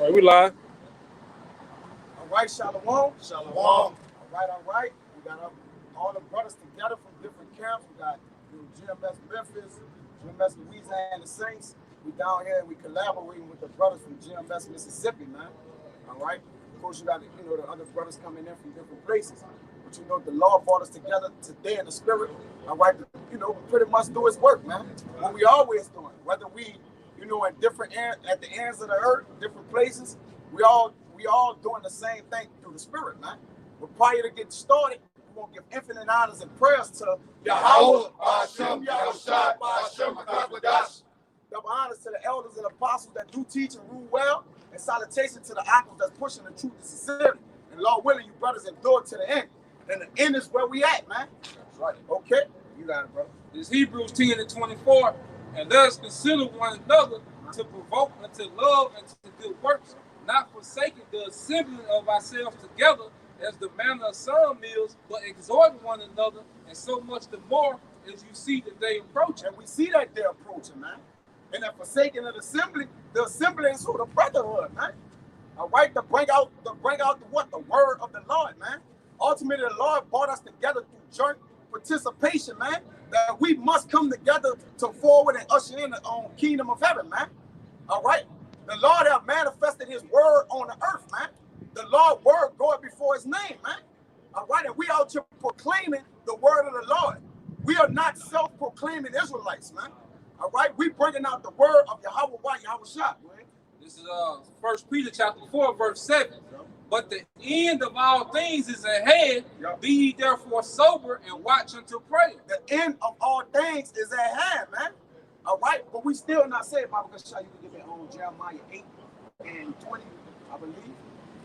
All right, we live. All right, Shalom. Shalom. All right. We got all the brothers together from different camps. We got GMS Memphis, GMS Louisiana Saints. We down here and we collaborating with the brothers from GMS Mississippi, man. All right. Of course, you got the other brothers coming in from different places. But the Lord brought us together today in the spirit. All right. Pretty much do His work, man. What we always doing, whether we, at different at the ends of the earth, different places, we all doing the same thing through the spirit, man. But prior to getting started, we want to give infinite honors and prayers to Yahweh, Hashem, Yahushua, Hashem, Akakwadash. Double honors to the elders and apostles that do teach and rule well, and salutation to the uncles that's pushing the truth to sincerity. And Lord willing, you brothers endure to the end. And the end is where we at, man. That's right. Okay? You got it, bro. This Hebrews 10:24, and let us consider one another to provoke unto love and to good works, not forsaking the assembling of ourselves together as the manner of some is, but exhorting one another, and so much the more as you see the day approaching. And we see that they're approaching, man. And that forsaking of the assembly is who the brotherhood, man. All right, to bring out the word of the Lord, man. Ultimately, the Lord brought us together through joint participation, man. That we must come together to forward and usher in the kingdom of heaven, man. All right, the Lord have manifested His word on the earth, man. The Lord word going before His name, man. All right, and we out here proclaiming the word of the Lord. We are not self-proclaiming Israelites, man. All right, we bringing out the word of Yahweh, Yahushua. This is 1 Peter chapter 4, verse 7. But the end of all things is ahead. Be ye therefore sober and watch until prayer. The end of all things is at hand, man. All right, but we still not saved. I'm going to show you to give it on Jeremiah 8:20, I believe.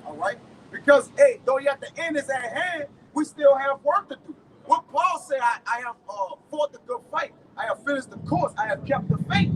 All right, because though yet the end is at hand, we still have work to do. What Paul said, I have fought the good fight. I have finished the course. I have kept the faith.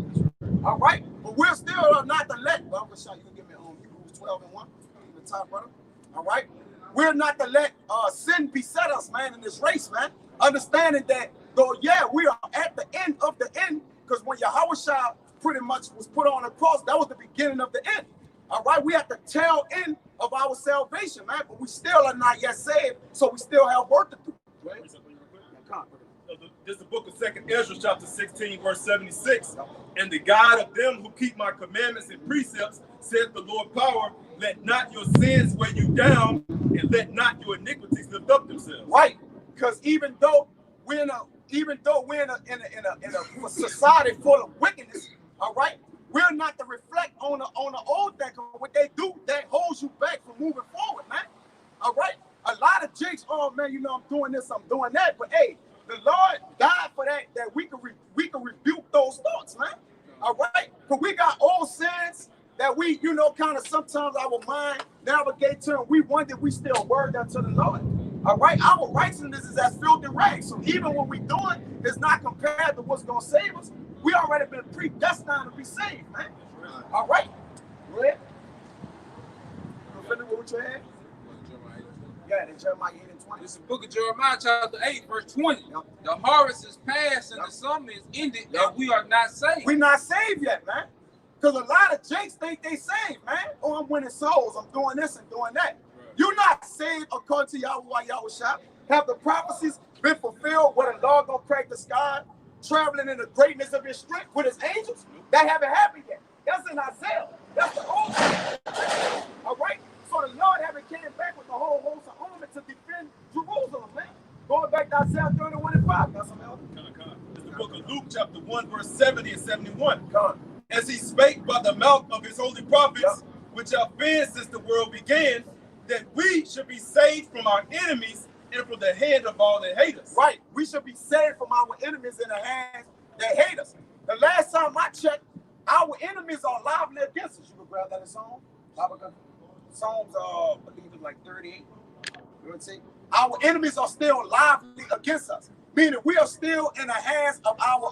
All right, but we're still not to let. Well, I'm going to show you to give me on Hebrews 12:1. The top brother. All right, we're not to let sin beset us, man, in this race, man. Understanding that though, we are at the end of the end, because when Yahushua pretty much was put on the cross, that was the beginning of the end. All right, we have the tail end of our salvation, man, but we still are not yet saved, so we still have work to do. Right? This is the book of 2nd Ezra, chapter 16, verse 76. And the God of them who keep my commandments and precepts, said the Lord power, let not your sins weigh you down, and let not your iniquities lift up themselves. Right, because even though we're in a society full of wickedness, all right, we're not to reflect on the old thing. What they do, that holds you back from moving forward, man. All right, a lot of jigs. Oh man, I'm doing this, I'm doing that, but hey, the Lord died for that we can rebuke those thoughts, man. All right, because we got old sins that we, kind of sometimes our mind navigate to, and we wonder if we still word unto the Lord. All right, our righteousness is as filthy rags. So even what we're doing is not compared to what's going to save us. We already been predestined to be saved, man. All right. Go ahead. You finished with what you had? Yeah, in Jeremiah 8:20. This is the book of Jeremiah chapter 8, verse 20. Yep. The harvest is past and the summer is ended, and we are not saved. We're not saved yet, man. Because a lot of jakes think they saved, man. Oh, I'm winning souls. I'm doing this and doing that. Right. You're not saved according to Yahweh Yahushua. Have the prophecies been fulfilled where the Lord gonna crack the sky, traveling in the greatness of His strength with His angels? That haven't happened yet. That's in Isaiah. That's the old thing. All right. So the Lord haven't came back with the whole host of army to defend Jerusalem, man. Going back to Isaiah 31:5. That's some elder. This is the book of Luke, chapter 1, verse 70 and 71. As He spake by the mouth of His holy prophets, which have been since the world began, that we should be saved from our enemies and from the hand of all that hate us. Right. We should be saved from our enemies in the hands that hate us. The last time I checked, our enemies are lively against us. You can grab that in Psalms. Psalms, I believe it's like 38. You want to see? Our enemies are still lively against us, meaning we are still in the hands of our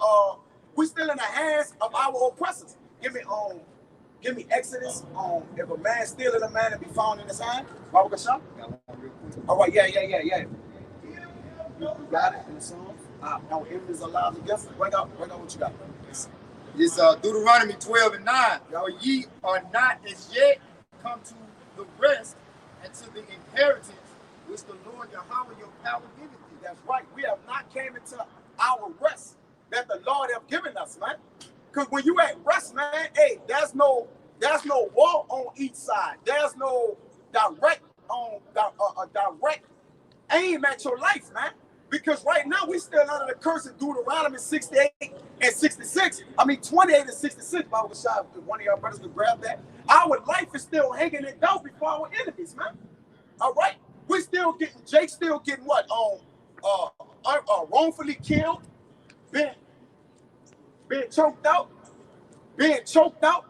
oppressors. Give me Exodus. If a man stealeth a man and be found in his hand. All right, yeah. You got it in the Psalms. Our enemies are lively against us. Bring out what you got. It's Deuteronomy 12:9. For ye are not as yet come come to the rest and to the inheritance which the Lord Yahweh your power giveth thee. That's right. We have not came into our rest that the Lord have given us, man. Because when you at rest, man, hey, there's no war on each side. There's no direct aim at your life, man. Because right now we still under the curse of Deuteronomy 68 and 66. I mean 28 and 66. Bible shot, if one of y'all brothers could grab that. Our life is still hanging it down before our enemies, man. All right, we still getting Jake still getting what wrongfully killed, being choked out.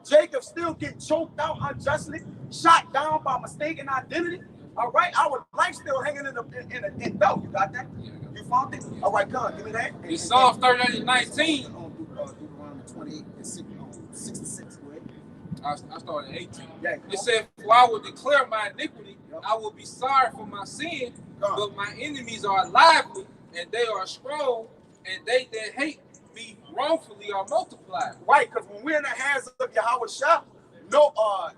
Jacob still getting choked out unjustly, shot down by mistaken identity. All right, our life still hanging in dough. You got that? You found it? All right, come on, give me that. It's Psalm 38 and 19. Deuteronomy 28 and 66. Go ahead. I started at 18. Yeah, it said, "For I will declare my iniquity, I will be sorry for my sin, but my enemies are lively, and they are strong, and they that hate me wrongfully are multiplied." Right, because when we're in the hands of Yahweh Shah, no harm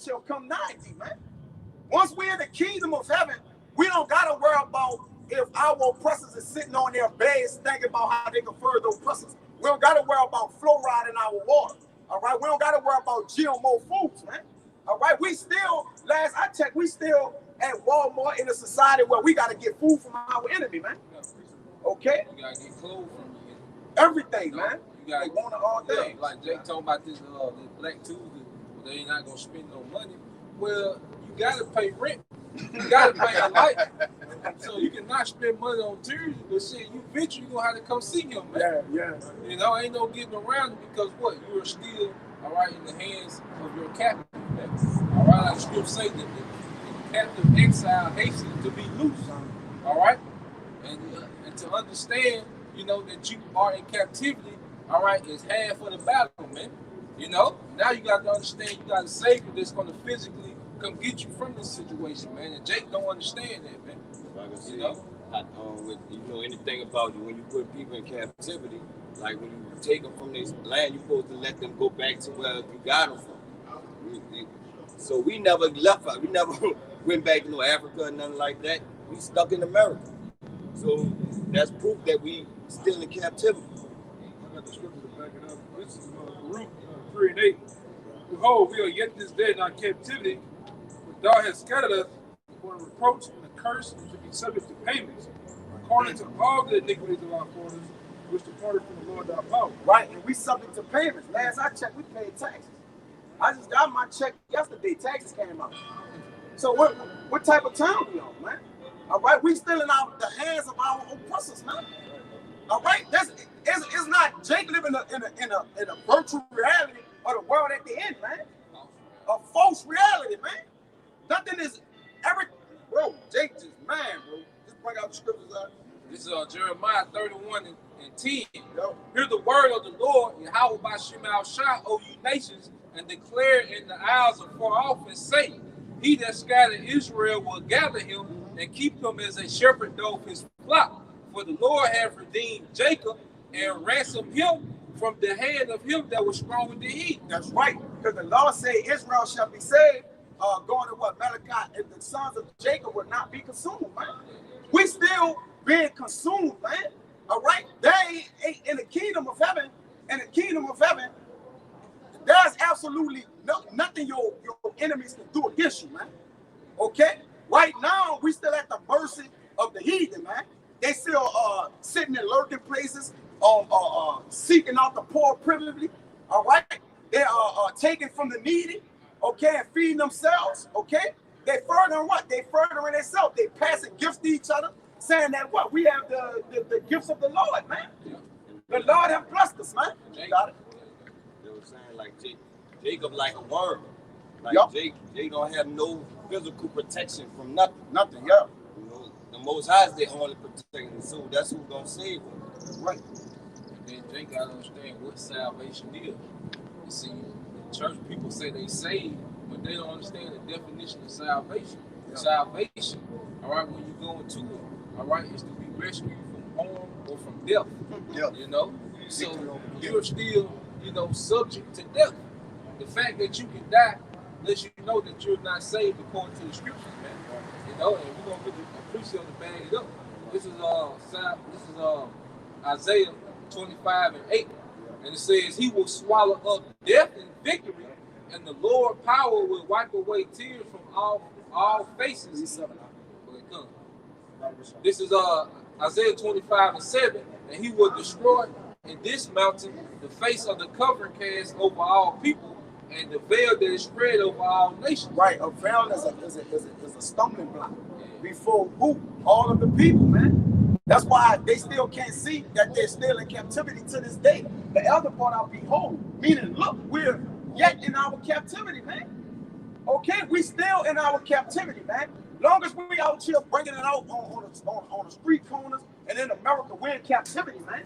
shall come nigh thee, man. Once we're in the kingdom of heaven, we don't gotta worry about if our oppressors is sitting on their beds thinking about how they can further oppressors. We don't gotta worry about fluoride in our water. All right, we don't gotta worry about GMO foods, man. All right, we still, last I checked, we still at Walmart in a society where we gotta get food from our enemy, man. Okay? You gotta get clothes from me. Everything, man. You gotta they want it all day. Yeah, like Jake talking about this Black Tuesday, they ain't not gonna spend no money. Well, you gotta pay rent. You gotta pay a light. So you cannot spend money on Tuesday, but shit, you eventually you gonna have to come see him, man. Yeah. You know, ain't no getting around it because what? You are still all right in the hands of your captain. Man. All right, like the script say that the captive exile hastens to be loose. All right, and to understand, you know, that you are in captivity. All right, is half of the battle, man. You know, now you got to understand you got a savior that's going to physically come get you from this situation, man. And Jake don't understand that, man. Like I said, you know, you know anything about it, when you put people in captivity, like when you take them from this land, you're supposed to let them go back to where you got them from. So we never left. We never went back to Africa or nothing like that. We stuck in America. So that's proof that we still in captivity. I got the scripture to back it up. This is Baruch 3 and 8. Behold, we are yet this day in our captivity, but thou hast scattered us for a reproach and a curse, and to be subject to payments, according to all the iniquities of our fathers, which departed from the Lord our power. Right, and we subject to payments. Last I checked, we paid taxes. I just got my check yesterday. Taxes came out. So what type of time we on, man? All right, we still in the hands of our oppressors, man. All right, it's not Jake living in a virtual reality of the world at the end, man. A false reality, man. Nothing is bro. Jake just man, bro. Just bring out the scriptures out. This is Jeremiah 31 and 10. Yo. Hear the word of the Lord, Yahweh Bashim al-Shah, O you nations, and declare in the isles of far off and say, he that scattered Israel will gather him and keep him as a shepherd doth his flock. For the Lord hath redeemed Jacob and ransomed him from the hand of him that was strong with the heat. That's right, because the Lord said Israel shall be saved. Going to what Malachi, and the sons of Jacob will not be consumed, man. We still being consumed, man. All right, they ain't in the kingdom of heaven. In the kingdom of heaven, there's absolutely nothing your enemies can do against you, man. Okay, right now we still at the mercy of the heathen, man. They still sitting in lurking places, seeking out the poor privately. All right, they are taking from the needy, okay, and feeding themselves. Okay, they furthering what? They furthering themselves. They passing gifts to each other, saying that what? We have the gifts of the Lord, man. The Lord have blessed us, man. You got it. They were saying like Jacob like a worm. Like Yup. Jake don't have no physical protection from nothing. Nothing, yeah. You know, the Most High is their only protection. So that's who's gonna save them. Right. And then Jake got to understand what salvation is. You see, church people say they saved, but they don't understand the definition of salvation. Yeah. Salvation, all right, when you go into it, all right, is to be rescued from harm or from death. Yeah. You know, so you're still, you know, subject to death. The fact that you can die lets you know that you're not saved according to the scriptures, man. You know, and we're gonna really appreciate to bag it up. This is Isaiah 25:8, and it says, "He will swallow up death in victory, and the Lord power will wipe away tears from all faces." When it comes. This is Isaiah 25:7, and he will destroy in this mountain the face of the covering cast over all people, and the veil that is spread over all nations. Right, a veil is a stumbling block before who? All of the people, man. That's why they still can't see that they're still in captivity to this day. The elder brought out behold, meaning look, we're yet in our captivity, man. Okay, we still in our captivity, man. Long as we out here bringing it out on the street corners and in America, we're in captivity, man.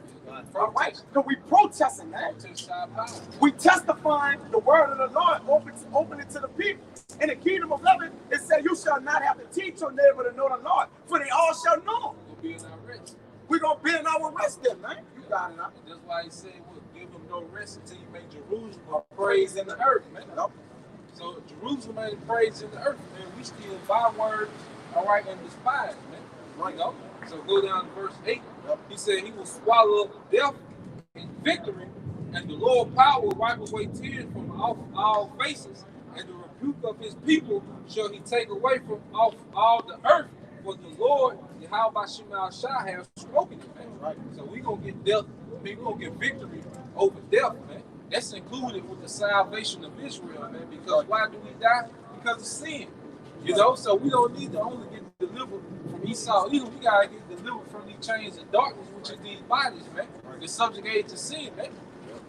All right, because we protesting, man. We testifying the word of the Lord, open it to the people. In the kingdom of heaven, it said, "You shall not have to teach your neighbor to know the Lord, for they all shall know." We're gonna be in our rest then, man. You got it. Huh? That's why he said, "Well, give them no rest until you make Jerusalem a praise in the earth, man." Yep. So Jerusalem ain't praise in the earth, man. We still by words, all right, and despise, man. Right. You know? So go down to verse 8. Yep. He said he will swallow up death in victory, and the Lord power will wipe away tears from off all faces, and the rebuke of his people shall he take away from off all the earth. For the Lord, Yahweh Shema Shah, has spoken it, man. Right. So we're going to get death, we're going to get victory over death, man. That's included with the salvation of Israel, man. Because why do we die? Because of sin. You know, so we don't need to only get delivered from Esau. We got to get delivered from these chains of darkness, which is these bodies, man. They're subjugated to sin, man.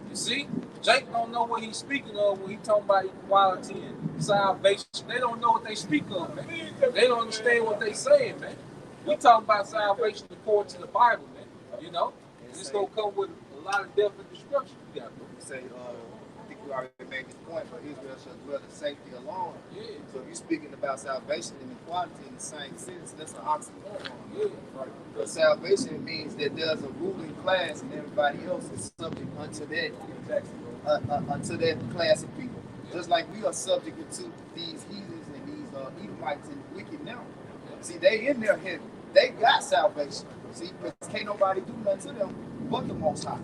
You see? Jake don't know what he's speaking of when he talking about equality and salvation. They don't know what they speak of, man. They don't understand what they saying, man. We talking about salvation according to the Bible, man. You know? And it's going to come with a lot of death and destruction. You got to say, I think you already made this point, but Israel shall dwell in safety alone. Yeah. So if you're speaking about salvation and equality in the same sense, that's an oxymoron. Yeah. Right. But salvation means that there's a ruling class and everybody else is subject unto that class of people. Just like we are subject to these heathens and these Edomites and wicked now. See, they in their heaven. They got salvation. See, because can't nobody do nothing to them but the Most High.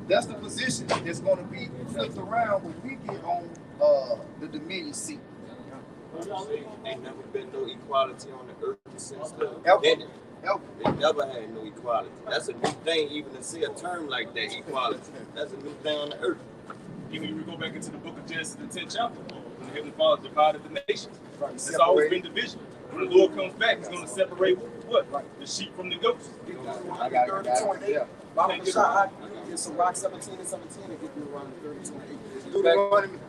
That's the position that's going to be flipped around when we get on the dominion seat. Ain't never been no equality on the earth since the Ever. beginning. They never had no equality. That's a new thing, even to see a term like that, equality. That's a new thing on the earth. Even if we go back into the book of Genesis, the 10th chapter, when the Heavenly Father divided the nations, Right. there's always been division. When the Lord comes back, he's going to separate what? Right. The sheep from the goats. I got it. Yeah. Bible I get some rock 17 and 17 and get you around 30, 28. Deuteronomy.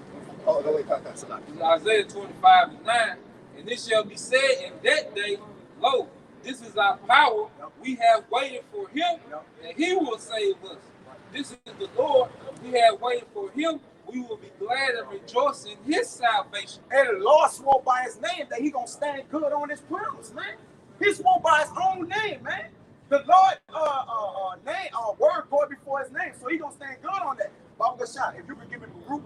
Oh, no, wait, Isaiah 25:9, and this shall be said in that day, lo, this is our power. We have waited for him, and he will save us. This is the Lord. We have waited for him. We will be glad and rejoice in his salvation. And the Lord swore by his name that he going to stand good on his promise, man. He swore by his own name, man. The Lord word going before his name, so he going to stand good on that. Baba Gashad, if you could give me Baruch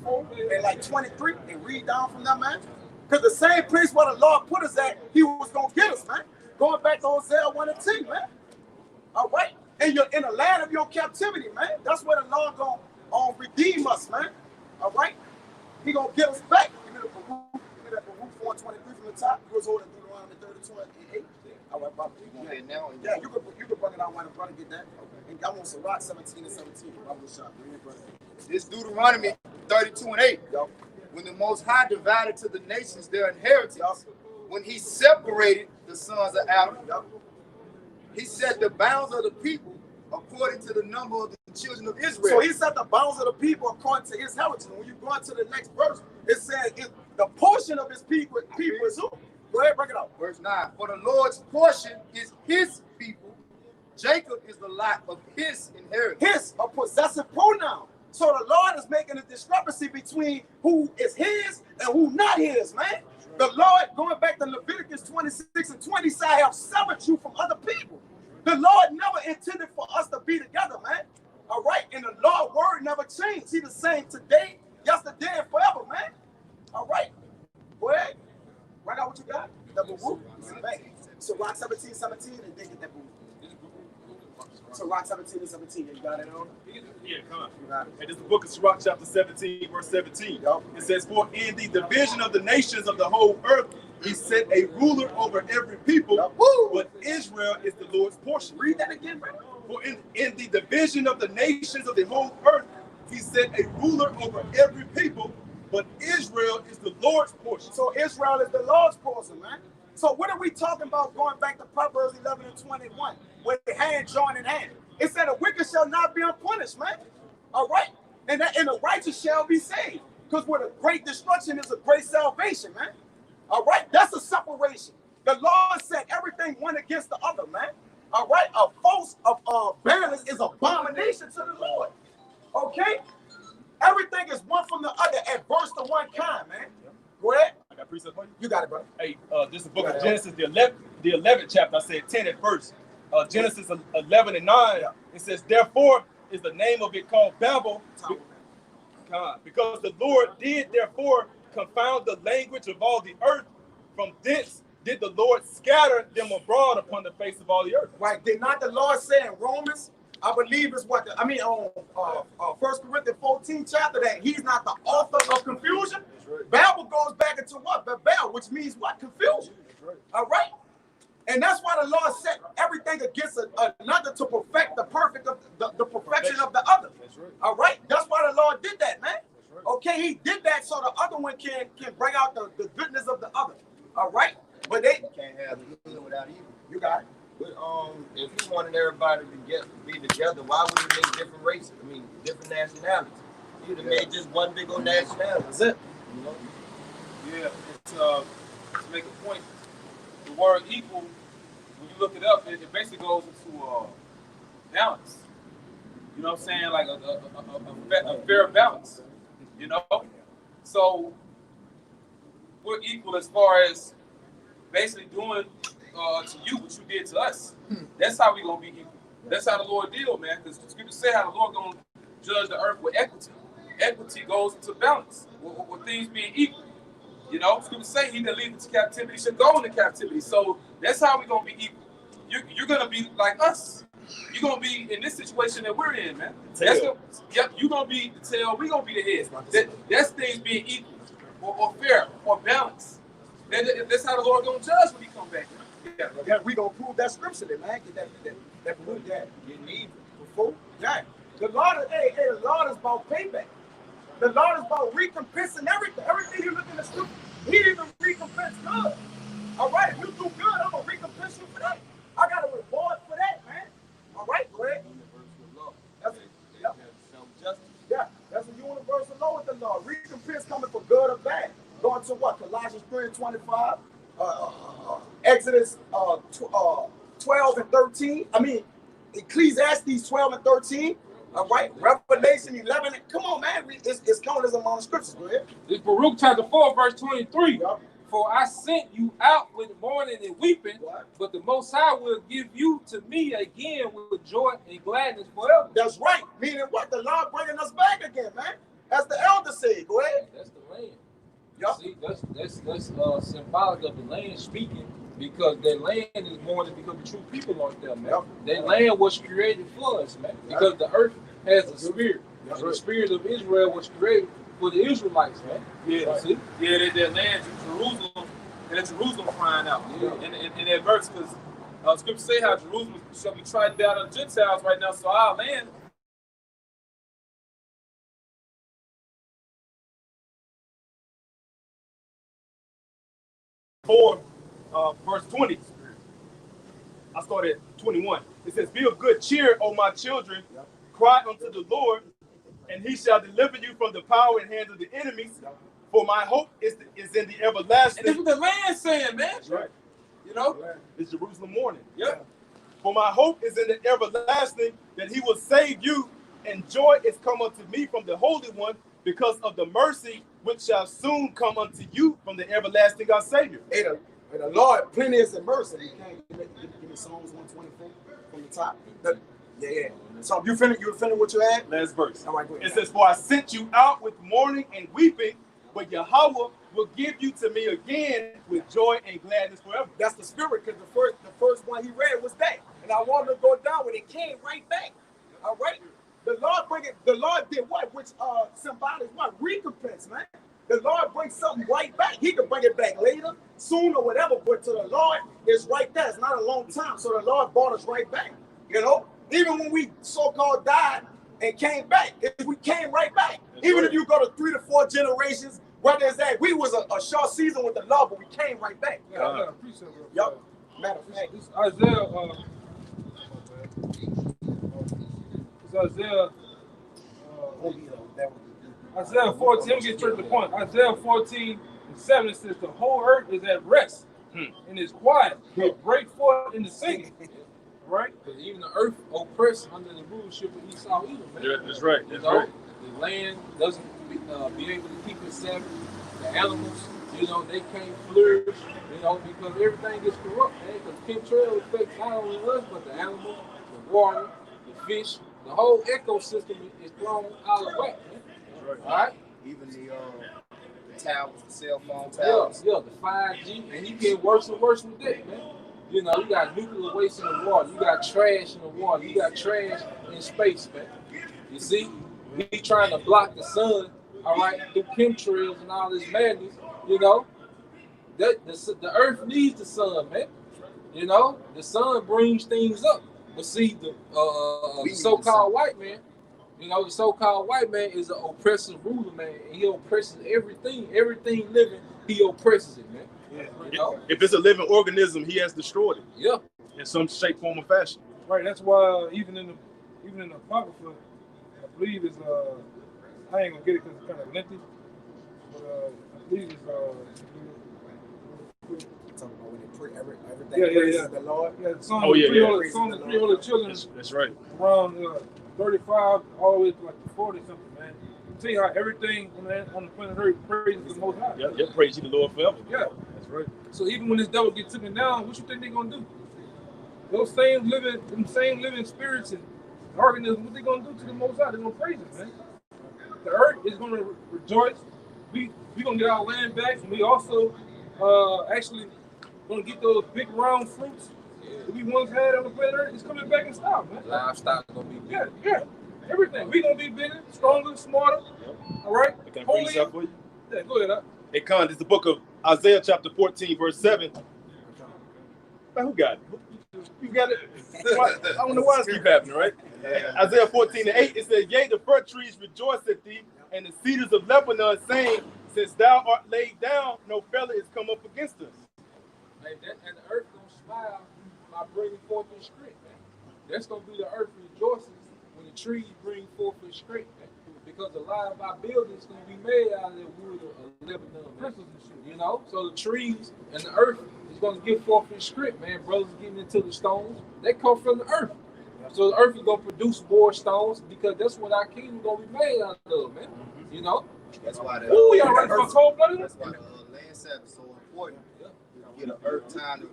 4 and like 23 and read down from that, man. Because the same place where the Lord put us at, he was going to get us, man. Going back to Hosea 1 and 2, man. All right? And you're in the land of your captivity, man. That's where the Lord going to redeem us, man. All right? He going to get us back. Give me that Baruch 4 and 23 from the top. He was holding Deuteronomy 32 and 8. All right, Baba. Okay, now. Yeah, you can bring it out when the brother get that. Okay. And I want some rock 17 and 17. Baba Gashad, bring it, brother. This Deuteronomy 32 and 8. Yo. When the Most High divided to the nations their inheritance, when he separated the sons of Adam, he set the bounds of the people according to the number of the children of Israel. So he set the bounds of the people according to his heritage. When you go on to the next verse, it says the portion of his people is who? Go ahead, break it out. Verse 9. For the Lord's portion is his people. Jacob is the lot of his inheritance. His, a possessive pronoun. So the Lord is making a discrepancy between who is his and who not his, man. The Lord, going back to Leviticus 26 and 20, said, I have severed you from other people. The Lord never intended for us to be together, man. All right? And the Lord's word never changed. He's the same today, yesterday, and forever, man. Rock 17:17 and then get that book. So Rock 17:17. You got it on? Yeah, come on. You got it. And this is the book of Sirach, chapter 17, verse 17. Yup. It says, for in the division of the nations of the whole earth, he set a ruler over every people, Yup. Woo! but Israel is the Lord's portion. Read that again, bro. For in the division of the nations of the whole earth, he set a ruler over every people, but Israel is the Lord's portion. So Israel is the Lord's portion, man. So what are we talking about going back to Proverbs 11 and 21? With the hand joined in hand. It said the wicked shall not be unpunished, man. All right? And the righteous shall be saved. Because with a great destruction is a great salvation, man. All right? That's a separation. The Lord said everything one against the other, man. All right? A false balance is abomination to the Lord. Okay? Everything is one from the other, adverse to one kind, man. Go ahead. I got precept for you. You got it, brother. Hey, this is the book of Genesis, the 11th chapter. I said 10 at first. Genesis 11 and 9. It says, therefore is the name of it called Babel, because the Lord did therefore confound the language of all the earth. From thence did the Lord scatter them abroad upon the face of all the earth. Right? Did not the Lord say in Romans, I believe it's what, on 1 Corinthians 14 chapter, that he's not the author of confusion? Babel goes back into what? Babel, which means what? Confusion. All right? And that's why the Lord set everything against another to perfect the perfect of the perfection of the other. All right? That's why the Lord did that, man. Okay, he did that so the other one can bring out the goodness of the other. All right? But they Can't have good without evil. you got it. But if he wanted everybody to be together, why would he make different races? I mean, different nationalities. He'd have made just one big old nationality. That's it. You know? Yeah, to make a point, the word equal, when you look it up, it basically goes into balance. You know what I'm saying? Like a fair balance. You know? So we're equal as far as basically doing to you what you did to us. That's how we gonna be equal. That's how the Lord deal, man. Because the scripture say how the Lord gonna judge the earth with equity. Equity goes into balance with things being equal. You know, scripture say he that leads into captivity should go into captivity. So that's how we gonna be equal. You're gonna be like us. You're gonna be in this situation that we're in, man. You're gonna be the tail. We're gonna be the head. That's things being equal or fair or balanced. That's how the Lord gonna judge when he come back. Yeah, we gonna prove that scripturally, man. Get that proof that. Getting even. Before, yeah. The Lord is about payback. The Lord is about recompensing everything. Everything you look in the scripture, he even recompense good. All right, if you do good, I'm gonna recompense you for that. I got a reward for that, man. All right, go ahead. That's it. Yep. Yeah, that's a universal law with the law. Recompense coming for good or bad. Going to what? Colossians 3:25, Exodus 12 and 13. I mean, Ecclesiastes 12 and 13. All right, Revelation 11. Come on, man. It's counted as among the scriptures. Go ahead. It's Baruch chapter 4, verse 23. Yep. For I sent you out with mourning and weeping, What? but the Most High will give you to me again with joy and gladness forever. That's right. Meaning what? The Lord bringing us back again, man. As the elder said. Go ahead. That's the land. Yep. See, that's symbolic of the land speaking, because that land is mourning because the true people aren't there, man. Yep. That land was created for us, man. Because the earth has a spirit. That's And right. the spirit of Israel was created for the Israelites, man. Yeah. See? Yeah, that land, Jerusalem, and that Jerusalem crying out. Yeah. In that verse, because scripture say how Jerusalem shall be trodden down of the Gentiles right now, so our land. Verse 20. I started at 21. It says, be of good cheer, O my children. Cry unto the Lord, and he shall deliver you from the power and hands of the enemies. For my hope is in the everlasting. And this is what the land saying, man. That's right. You know? It's Jerusalem morning. Yep. For my hope is in the everlasting, that he will save you, and joy is come unto me from the Holy One, because of the mercy which shall soon come unto you from the everlasting our Savior. Hey, the Lord, plenty is in mercy. Give me Psalms 124 from the top. Yeah. So you finished what you had? Last verse. All right, go ahead. It says, for I sent you out with mourning and weeping, but Yahweh will give you to me again with joy and gladness forever. That's the spirit, because the first one he read was that. And I wanted to go down when it came right back. All right? The Lord did what? Which symbolic what? Recompense, man. The Lord brings something right back. He can bring it back later, soon, or whatever, but to the Lord, it's right there. It's not a long time. So the Lord brought us right back. You know? Even when we so-called died and came back, we came right back. Even if you go to 3 to 4 generations, whether it's that, we was a short season with the Lord, but we came right back. Yeah, I got a precept. Yup. Matter of fact. It's Isaiah. It's Isaiah. Isaiah 14. Let me get straight to the point. Isaiah 14:7 says the whole earth is at rest and is quiet. They break forth in the singing. Right? Because even the earth oppressed under the rulership of Esau Edom, man. Yeah, that's right. You know, the land doesn't be able to keep itself. The animals, you know, they can't flourish, you know, because everything gets corrupt, man. Because chemtrail affects not only us, but the animals, the water, the fish, the whole ecosystem is thrown out of whack, man. Right. All right? Even the towers, the cell phone towers. Yeah, the 5G, and you get worse and worse with that, man. You know, you got nuclear waste in the water, you got trash in the water, you got trash in space, man. You see, we trying to block the sun, all right, through chemtrails and all this madness, you know. The earth needs the sun, man. You know, the sun brings things up. But see, the so-called white man, you know, the so-called white man is an oppressive ruler, man. And he oppresses everything living, he oppresses it, man. You know? If it's a living organism, he has destroyed it. Yeah. In some shape, form, or fashion. Right. That's why even in the Apocrypha, I believe is I ain't gonna get it because it's kind of lengthy, but I believe it's Talking about when they pray everything Yeah. praises the Lord. yeah, the song Oh, yeah, Song of the Three Holy Children That's right. around 35 all the way to like 40 something, man. See how everything on the planet Earth praises the Most High. Yeah, praise you the Lord forever. Yeah. That's right. So even when this devil gets taken down, what you think they're gonna do? Those same living spirits and organisms, what they gonna do to the Most High? They're gonna praise him, man. The earth is gonna rejoice. We gonna get our land back, and we also actually gonna get those big round fruits that we once had on the planet Earth. It's coming back in style, man. Livestock gonna be good. Yeah. Everything. We gonna be bigger, stronger, smarter. All right. Can I bring this up for you? Yeah, go ahead. Hey, Con, this is the book of Isaiah chapter 14, verse 7. Man, who got it? You got it? I don't know why this keep happening, right? Isaiah 14:8, it says, yea, the fir trees rejoice at thee, and the cedars of Lebanon, saying, since thou art laid down, no fellow is come up against us. Hey, and the earth gonna smile by bringing forth its strength, man. That's gonna be the earth rejoicing when the trees bring forth its strength, man. Because a lot of our buildings gonna be made out of that wood of Lebanon, man. You know, so the trees and the earth is gonna give forth its strength, man. Brothers getting into the stones, they come from the earth. So the earth is gonna produce more stones because that's what our kingdom gonna be made out of, man. You know. That's why Ooh, y'all ready for cold blooded? that's why the land Sabbath is so important. You get an earth time to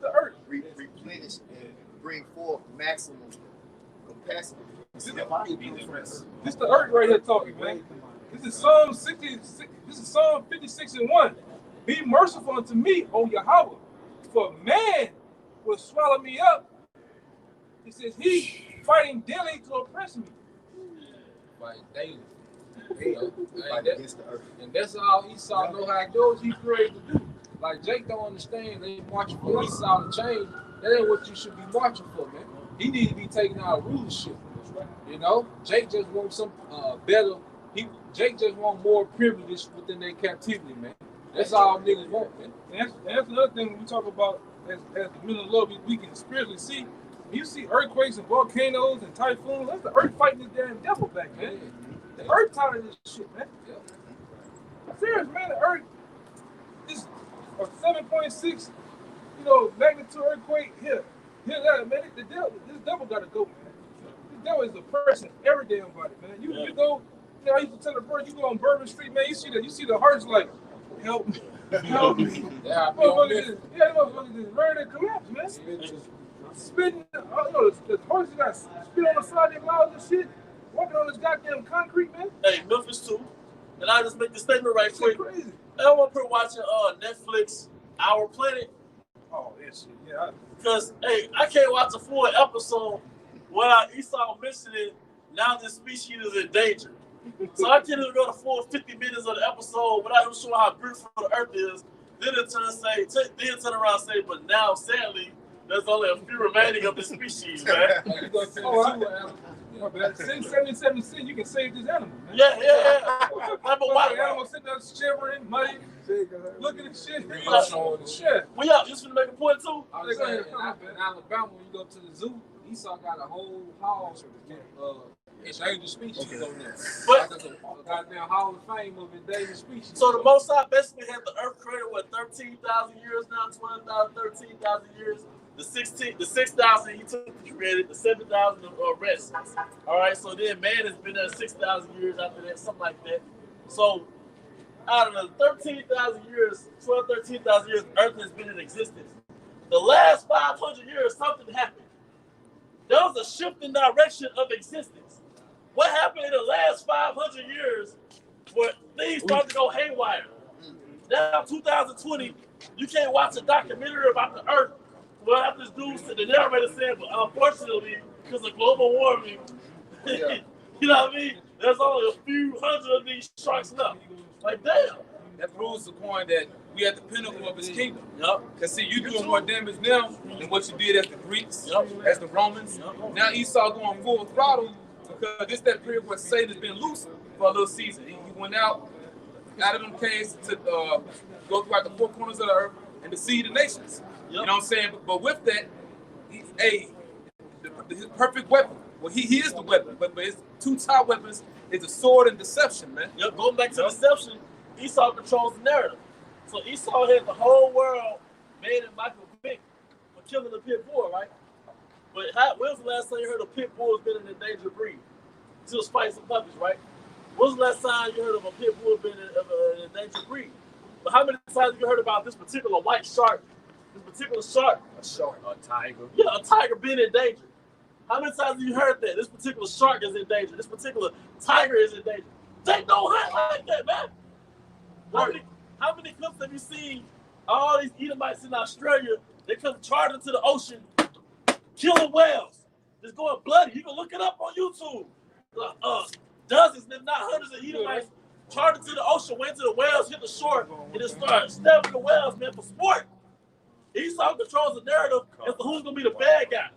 replenish and bring forth maximum capacity. This is the earth right here talking, man. This is Psalm 66. This is Psalm 56:1. Be merciful unto me, O Yahweh, for man will swallow me up. It says he fighting daily to oppress me. Fight daily. Fight against the earth. And that's all Esau know how to do. He created to do. Like Jake don't understand. They ain't marching for Esau to change. That ain't what you should be marching for, man. He need to be taking out rulership. You know, Jake just wants some better. Jake just want more privileges within their captivity, man. That's all niggas want, man. And that's another thing when we talk about as the men of love, we can spiritually see. You see earthquakes and volcanoes and typhoons. That's the earth fighting this damn devil back, man. The earth tired of this shit, man. Serious, man. The earth is a 7.6, magnitude earthquake here. Here, that, man. This devil gotta go, man. This devil is oppressing every damn body, man. You go, I used to tell the bird, you go on Bourbon Street, man. You see the hearts like, help me, help me. Yeah, motherfuckers is ready to collapse, man. Spitting, the horses got spit on the side of their mouths and shit. Walking on this goddamn concrete, man. Hey, Memphis too. and I'll just make the statement right quick. Crazy. I want to watching Netflix Our Planet. Oh, yeah, shit. Yeah. Because, hey, I can't watch a full episode without Esau mentioning now this species is in danger. So I can't even go to full 50 minutes of the episode without him showing how beautiful the earth is. Then turn around and say, but now, sadly, there's only a few remaining of the species, man. You go to the Oh, zoo, Yeah, but send 77 cents, you can save this animal, man. Yeah. But The why? animal sitting there shivering, muddy, looking at shit. Shit. We out. Just gonna make a point too. I was saying, in Alabama, when you go to the zoo, Esau got a whole hall of endangered species on there. But- Like a goddamn hall of fame of endangered species. So the Most High basically had the earth created, 13,000 years now, 12,000, 13,000 years. The 6,000 he took to create it, the 7,000 rest. All right, so then man has been there 6,000 years after that, something like that. So out of the 13,000 years, 13,000 years, earth has been in existence. The last 500 years, something happened. There was a shift in direction of existence. What happened in the last 500 years where things started to go haywire? Now, 2020, you can't watch a documentary about the earth. Well, after this dude said, the narrator said, but unfortunately, because of global warming, Yeah. you know what I mean? There's only a few hundred of these sharks left. Like, damn. That proves the point that we at the pinnacle of his kingdom. Yup. Because see, you doing more damage now than what you did as the Greeks, Yup. as the Romans. Now Esau going full throttle because this that period where Satan has been loose for a little season. He went out of them caves to go throughout the four corners of the earth and deceive the nations. You know what I'm saying? But with that, his perfect weapon. Well, he is the weapon, but his two top weapons is the sword and deception, man. Yep, going back to deception, Esau controls the narrative. So Esau had the whole world made in Michael Vick for killing the pit bull, right? But when was the last time you heard a pit bull has been an endangered breed? Still fights and puppies, right? When was the last time you heard of a pit bull being an endangered breed? But how many times have you heard about this particular white shark? This particular shark? A tiger. Yeah, a tiger being endangered. How many times have you heard that? This particular shark is in danger. This particular tiger is in danger. They don't hunt like that, man. How many clips have you seen? All these Edomites in Australia, they come charging to the ocean, killing whales. Just going bloody. You can look it up on YouTube. Dozens, if not hundreds of Edomites charging to the ocean, went to the whales, hit the shore, and just started stabbing the whales, man, for sport. Esau controls the narrative as to who's going to be the bad guy.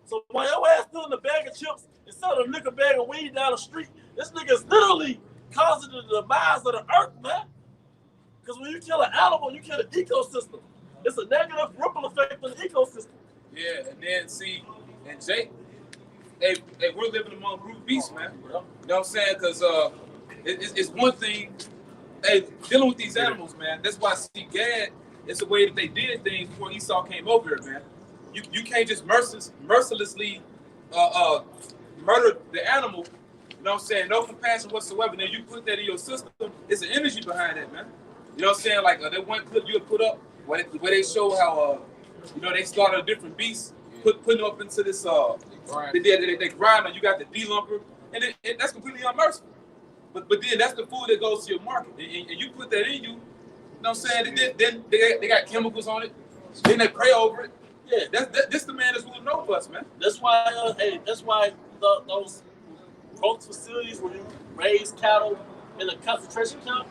So while your ass still in the bag of chips and selling a nigga bag of weed down the street, this nigga is literally causing the demise of the earth, man. Because when you kill an animal, you kill an ecosystem. It's a negative ripple effect on the ecosystem. Yeah, and then see, and Jake, we're living among brute beasts, man. You know what I'm saying? Because it's one thing, dealing with these animals, man. That's why see, Gad, it's the way that they did things before Esau came over here, man. You can't just mercilessly murder the animal. You know what I'm saying? No compassion whatsoever. Then you put that in your system. It's an energy behind that, man. You know what I'm saying? Like that one clip you put up where they show how they started a different beast, putting them up into this they grind on. You got the delumper, and that's completely unmerciful. But then that's the food that goes to your market, and you put that in you. You know what I'm saying? Then they got chemicals on it. Then they pray over it. Yeah, this the man that's ruling over us, man. That's why, those growth facilities where you raise cattle in a concentration camp,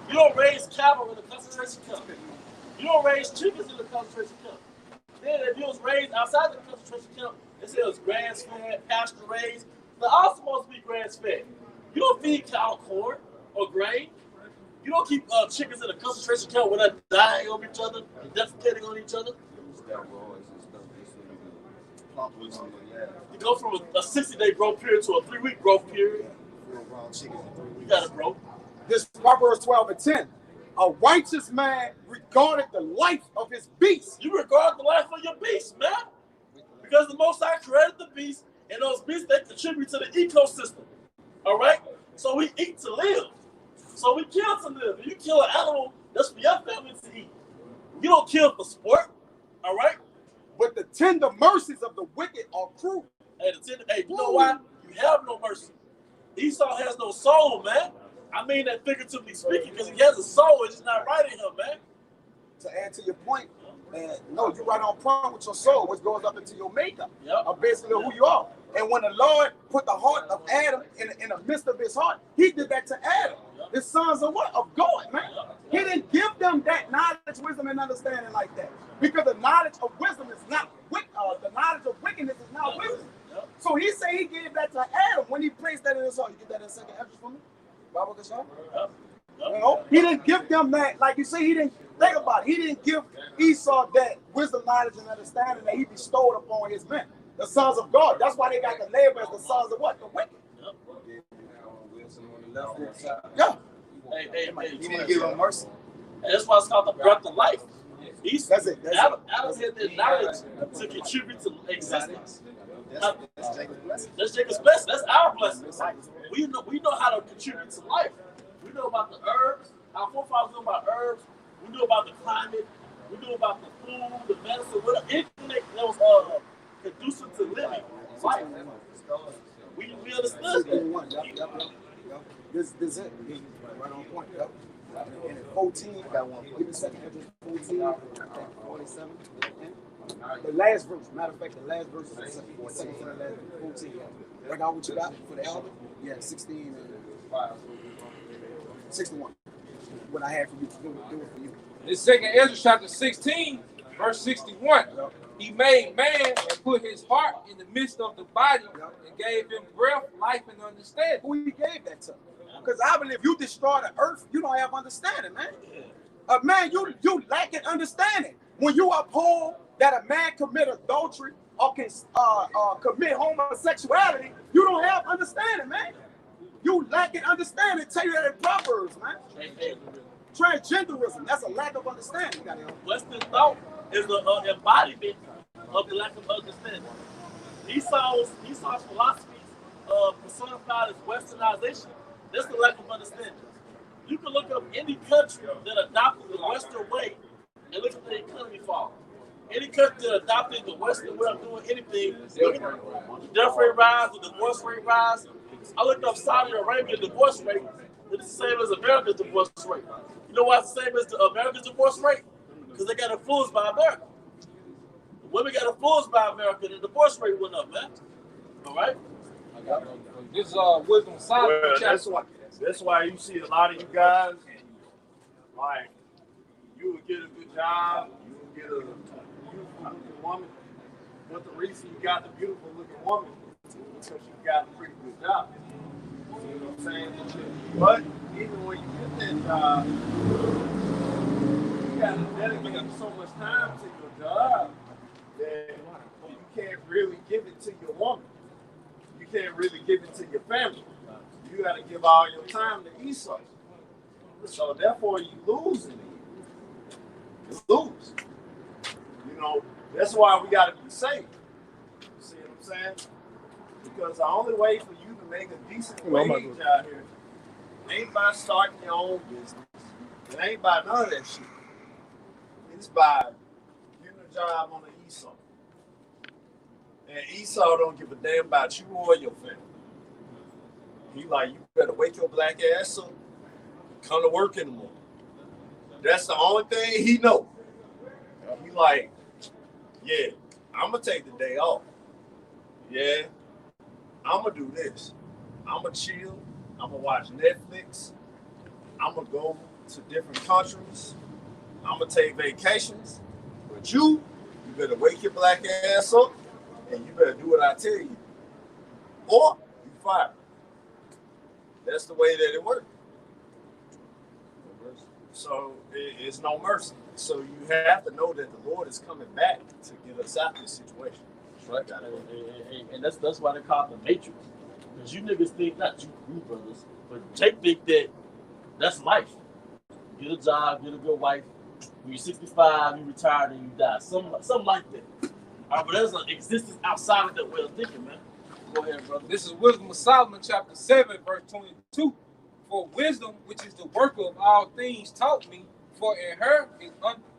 you don't raise cattle in a concentration camp. You don't raise chickens in a concentration camp. Then if you was raised outside the concentration camp, it says grass-fed, pasture-raised. They're all supposed to be grass-fed. You don't feed cattle corn or grain. You don't keep chickens in a concentration camp where they're dying on each other and defecating on each other. You go from a 60-day growth period to a 3-week growth period. You got it, bro. This Proverbs 12:10. A righteous man regarded the life of his beast. You regard the life of your beast, man. Because the Most High created the beast, and those beasts, they contribute to the ecosystem. All right? So we eat to live. So we kill to live. If you kill an animal, that's for your family to eat. You don't kill for sport. All right? But the tender mercies of the wicked are cruel. Hey, you know why? You have no mercy. Esau has no soul, man. I mean that figuratively speaking, because he has a soul, it's just not right in him, man. To add to your point, and no, you're right on point with your soul, which goes up into your makeup, of basically who you are. And when the Lord put the heart of Adam in the midst of his heart, he did that to Adam. The sons of what? Of God, man. He didn't give them that knowledge, wisdom, and understanding like that. Because the knowledge of wisdom is not the knowledge of wickedness is not wisdom. So he said he gave that to Adam when he placed that in his heart. You get that in second Ezra for me? Bible Kashan? You know, he didn't give them that, like you say, he didn't think about it. He didn't give Esau that wisdom, knowledge, and understanding that he bestowed upon his men, the sons of God. That's why they got the label as the sons of what? The wicked. Yeah. Hey, He didn't give him mercy. and that's why it's called the breath of life. That's it. Adam had the knowledge to contribute to existence. That's Jacob's blessing. That's Jacob's blessing. That's our blessing. We know how to contribute to life. We know about the herbs. Our forefathers knew about herbs. We knew about the climate. We knew about the food, the medicine, whatever, anything that was conducive to living life. We understood. This is it. Right on point. Yep. And at 14, I got one. Even second Ezra 14, 47. The last verse, matter of fact, the last verse is the second to the last 14. Right now, what you got for the elder? Yeah, 16 and 61. What I had for you to do it for you. In second Ezra chapter 16, verse 61. He made man and put his heart in the midst of the body and gave him breath, life, and understanding. Who he gave that to? Because I believe you destroy the earth, you don't have understanding, man. Man, you lacking understanding. When you uphold that a man commit adultery or can commit homosexuality, you don't have understanding, man. You lacking understanding. Tell you that in Proverbs, man. Transgenderism, that's a lack of understanding. Western thought is the embodiment of the lack of understanding. Esau's philosophies personified as westernization. That's the lack of understanding. You can look up any country that adopted the Western way and look at the economy fall. Any country that adopted the Western way of doing anything, look at the death rate rise, the divorce rate rise. I looked up Saudi Arabia divorce rate. It's the same as America's divorce rate. You know why it's the same as the America's divorce rate? Because they got influenced by America. The women got influenced by America, and the divorce rate went up, man. All right? This is Wisdom of Solomon. Well, that's why you see a lot of you guys, like, you would get a good job, you would get a beautiful looking woman. But the reason you got the beautiful looking woman is because you got a pretty good job. You know what I'm saying? But even when you get that job, you got to dedicate so much time to your job that you can't really give it to your woman. You can't really give it to your family. You got to give all your time to Esau. So therefore, you losing it. You lose. You know, that's why we got to be safe. You see what I'm saying? Because the only way for you to make a decent wage out here ain't by starting your own business. It ain't by none of that shit. It's by getting a job on the Esau. And Esau don't give a damn about you or your family. He like, you better wake your black ass up, come to work in the morning. That's the only thing he know. He like, yeah, I'm gonna take the day off. Yeah, I'm gonna do this. I'm gonna chill. I'm gonna watch Netflix. I'm gonna go to different countries. I'm gonna take vacations. But you better wake your black ass up and you better do what I tell you. Or you fired. That's the way that it works. So it's no mercy. So you have to know that the Lord is coming back to get us out of this situation. That's right. And that's why they call it the Matrix. Because you niggas think, not you brothers, but Jake think that that's life. Get a job, get a good wife. When you're 65, you retire, and you die. Something like that. All right, but there's an existence outside of that way of thinking, man. Go ahead, brother. This is Wisdom of Solomon, chapter 7, verse 22. For wisdom, which is the worker of all things, taught me, for in her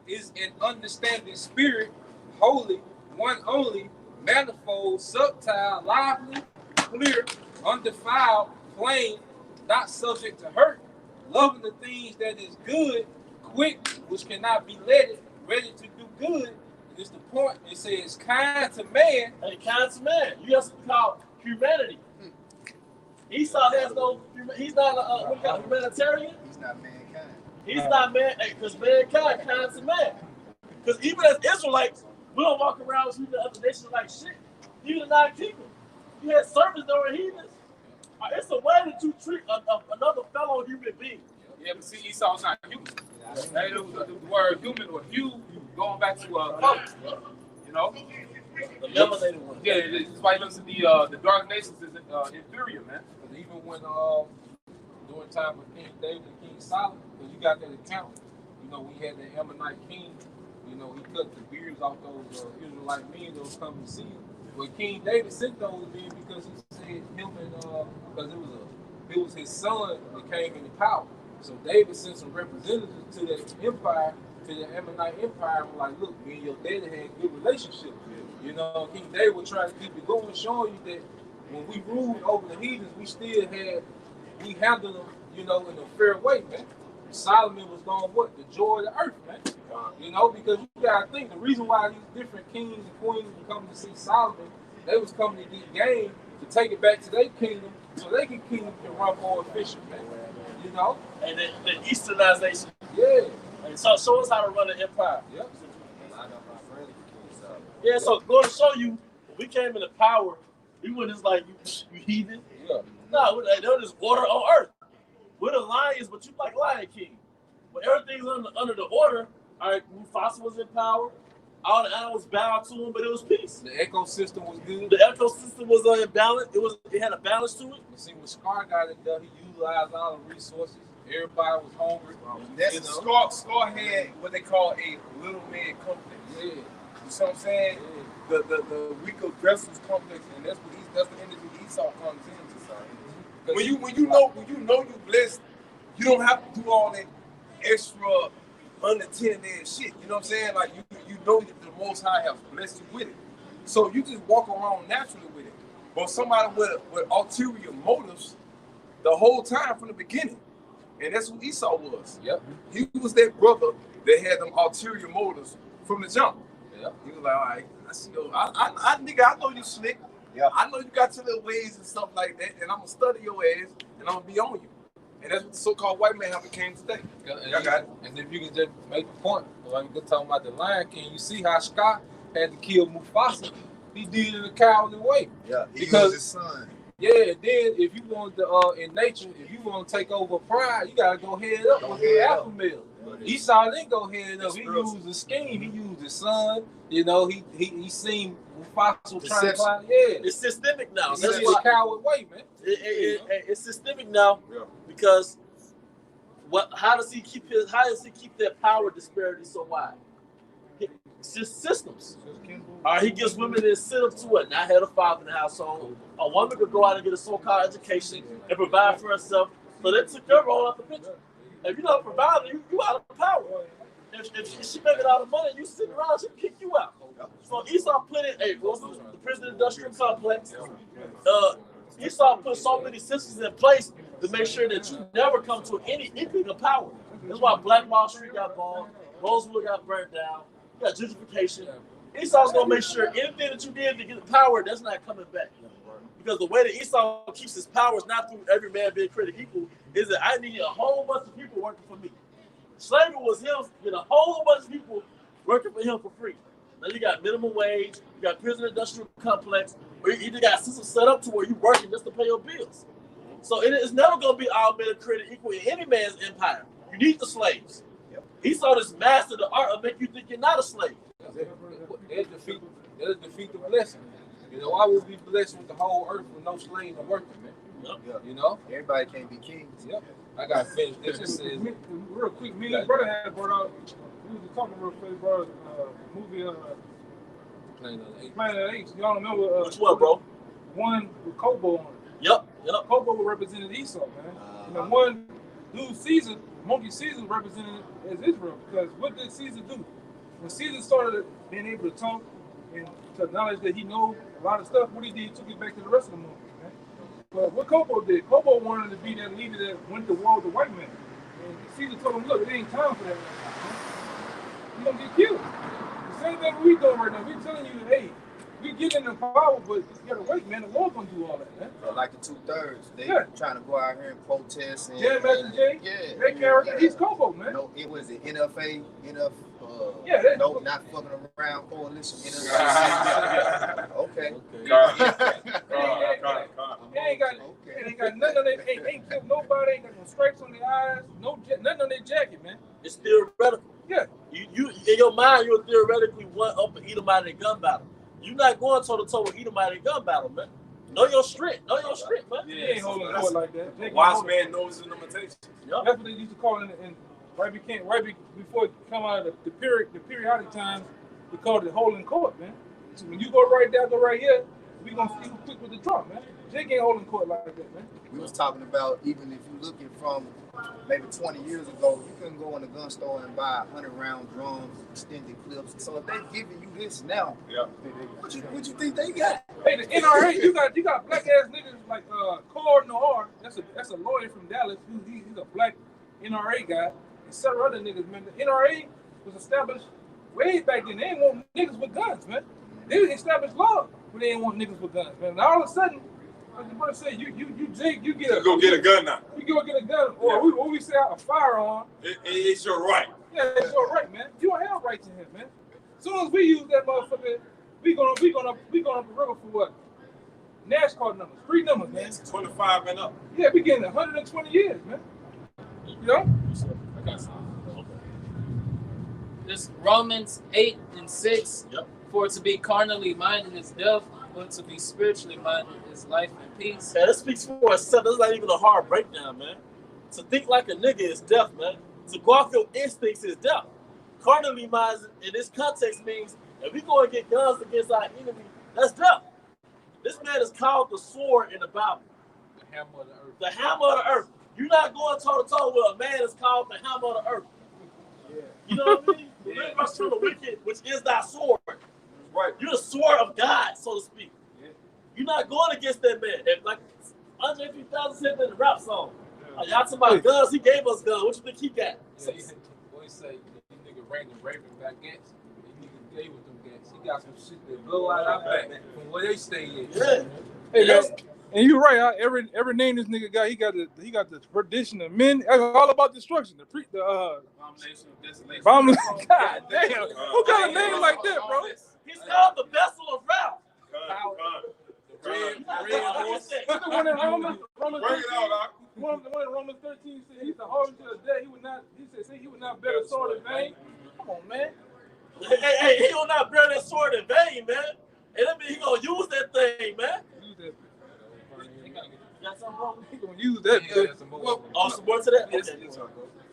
is an understanding spirit, holy, one only, manifold, subtile, lively, clear, undefiled, plain, not subject to hurt, loving the things that is good, quick, which cannot be letted, ready to do good. And it's the point. It says, kind to man. Hey, kind to man. You have something called humanity. Esau has no. He's not a what you call humanitarian. He's not mankind. He's not man. Because mankind kind to man. Because even as Israelites, we don't walk around with the other nations like shit. Even the non-kingdom, you had servants that were heathens. It's a way that you treat another fellow human being. Yeah, but see, Esau's not human. Hey, the word human or hue going back to color. You know? The melanated one. Yeah, it's why he looks at the dark nations is inferior, man. Because even when during time of King David and King Solomon, because you got that account, you know, we had the Ammonite king. You know, he cut the beards off those Israelite men that was coming to see him. But King David sent those men because he said him and because it was his son that came into power. So David sent some representatives to that empire, to the Ammonite empire, and was like, look, me and your daddy had a good relationship. You know, King David was trying to keep it going, showing you that when we ruled over the heathens, we handled them, you know, in a fair way, man. Solomon was going what? The joy of the earth, man. You know, because you gotta think the reason why these different kings and queens were coming to see Solomon, they was coming to get game to take it back to their kingdom so they can run more efficient, man. You know? And the Easternization. Yeah. And so show us how to run an empire. Yep. Yeah, so going to show you, when we came into power, we weren't just like, you heathen. Yeah. No, there was order on earth. We're the lions, but you like Lion King. But everything's under the order. All right, Mufasa was in power. All the animals bowed to him, but it was peace. The ecosystem was good. The ecosystem was in balance. It had a balance to it. You see, when Scar got it done, he utilized all the resources. Everybody was hungry. That's Scar had what they call a little man complex. Yeah. You see what I'm saying? Yeah. The weaker vessels complex, and that's the energy Esau comes into. When you know you blessed, you don't have to do all that extra unattended shit. You know what I'm saying? Like you know that the Most High has blessed you with it, so you just walk around naturally with it. But somebody with ulterior motives the whole time from the beginning, and that's who Esau was. Yep. He was that brother that had them ulterior motives from the jump. Yep. He was like, all right, I see you. I know you slick. Yeah. I know you got your little ways and stuff like that, and I'm gonna study your ass, and I'm gonna be on you. And that's what the so-called white man have became today. And, got it. And if you can just make a point, like you're talking about the Lion King, you see how Scar had to kill Mufasa. He did it in a cowardly way. Yeah, because his son. Yeah, then if you want to in nature, if you want to take over pride, you gotta go head up with the alpha male. Esau didn't go head up. He used a scheme. He used his son. You know, he seen Mufasa trying to find. Yeah, it's systemic now. That's a coward way, man. It's systemic now because how does he keep that power disparity so wide? It's just systems. He gives women the incentive to what? Not have a father in the household. A woman could go out and get a so-called education and provide for herself. So they took her role out the picture. If you're not providing, you out of power. If she making all the money, you sitting around, she'll kick you out. So Esau put in the prison industrial complex. Esau put so many systems in place to make sure that you never come to anything of power. That's why Black Wall Street got bombed, Rosewood got burnt down, you got gentrification. Esau's gonna make sure anything that you did to get the power, that's not coming back. Because the way that Esau keeps his power is not through every man being created equal, is that I need a whole bunch of people working for me. Slavery was him, get a whole bunch of people working for him for free. Now you got minimum wage, you got prison industrial complex, or you either got systems set up to where you working just to pay your bills. So it's never gonna be all men created equal in any man's empire. You need the slaves. Esau just mastered the art of making you think you're not a slave. It'll defeat the blessing. You know, I will be blessed with the whole earth with no slaves and working, man. Yep. You know? Everybody can't be kings. Yep. I got to finish this. Just says, real quick, me and brother had brought out, we was talking real quick, bro, movie Planet of the Apes. Planet of the Apes. Y'all remember? Which one, bro? One with Kobo on it. Yep. Kobo represented Esau, man. And the one dude, Caesar, Monkey Caesar represented as Israel. Because what did Caesar do? When Caesar started being able to talk and to acknowledge that he knows a lot of stuff, what he did, he took it back to the rest of the monkeys, man. But what Kobo did, Kobo wanted to be that leader that went to war with the white man. And Caesar told him, look, it ain't time for that right now, man. You're gonna get killed. The same thing we doing right now. We telling you, hey, we getting the power, but you gotta wait, man. The Lord gonna do all that, man. So like the 2/3, they Yeah. trying to go out here and protest. And, Yeah, Master J. Yeah. That character, he's Kobo, man. No, it was the NFA, Yeah, that- no, not fucking around coalition. Okay. It ain't got nothing on their, ain't killed nobody, ain't got no stripes on their eyes, nothing on their jacket, man. It's theoretical. Yeah. You in your mind, you'll theoretically one up an Edomite in a gun battle. You're not going toe to toe with Edomite in a gun battle, man. Know your strength, man. He ain't holding court like that. Jake ain't Wise holding man court. knows his limitations. Yep. That's what they used to call it in before it come out of the periodic times, we called it holding court, man. So when you go right there, go right here, we gonna see who quick with the Trump, man. Jake ain't holding court like that, man. We was talking about even if you looking from maybe 20 years ago, you couldn't go in the gun store and buy 100-round drums, extended clips. So if they giving you this now, Yeah. what you think they got? Hey, the NRA, you got black ass niggas like Cord Noir. That's a lawyer from Dallas. He's a black NRA guy. And several other niggas, man. The NRA was established way back then. They didn't want niggas with guns, man. They established law, but they didn't want niggas with guns, man. And all of a sudden, like the brother said, you get a Go get a gun now. You go get a gun, or we say a firearm. It's your right. Yeah, it's your right, man. You don't have rights in here, man. As soon as we use that motherfucker, we gonna up the river for what? NASCAR numbers, 3 numbers, man. 25 and up. Yeah, we getting 120 years, man. You know? I got something. Okay. This Romans 8:6. Yep. For to be carnally minded is death, but to be spiritually minded is life and peace. Man, that speaks for itself. That's not even a hard breakdown, man. To think like a nigga is death, man. To go off your instincts is death. Carnally minded in this context means if we go and get guns against our enemy, that's death. This man is called the sword in the Bible. The hammer of the earth. The hammer of the earth. You're not going toe to toe with a man that's called the hammer of the earth. Yeah. You know what I mean? Deliver us from the wicked, which is thy sword. Right. You're the sword of God, so to speak. Yeah. You're not going against that man. And like Andre 3000 said in the rap song. Like, y'all talking about guns, he gave us guns. What you think he got? Yeah, what he say? These niggas random raping got gats. These niggas gay with them gats. He got some shit that blow out our back from where they stay in. Yeah. Hey, man. And you're right. Every name this nigga got, he got the perdition of men. It's all about destruction. Abomination of desolation. God damn. Who got a name like that, bro? He's called the vessel of wrath. Red horse. What's the one in Romans? Bring it out, Doc. The one in Romans 13 said he's the hardened to the death. He would not bear the sword in vain. Come on, man. Hey, he will not bear that sword in vain, man. And that means he gonna use that thing, man. Use that. You got something wrong? He gonna use that. Some more to that?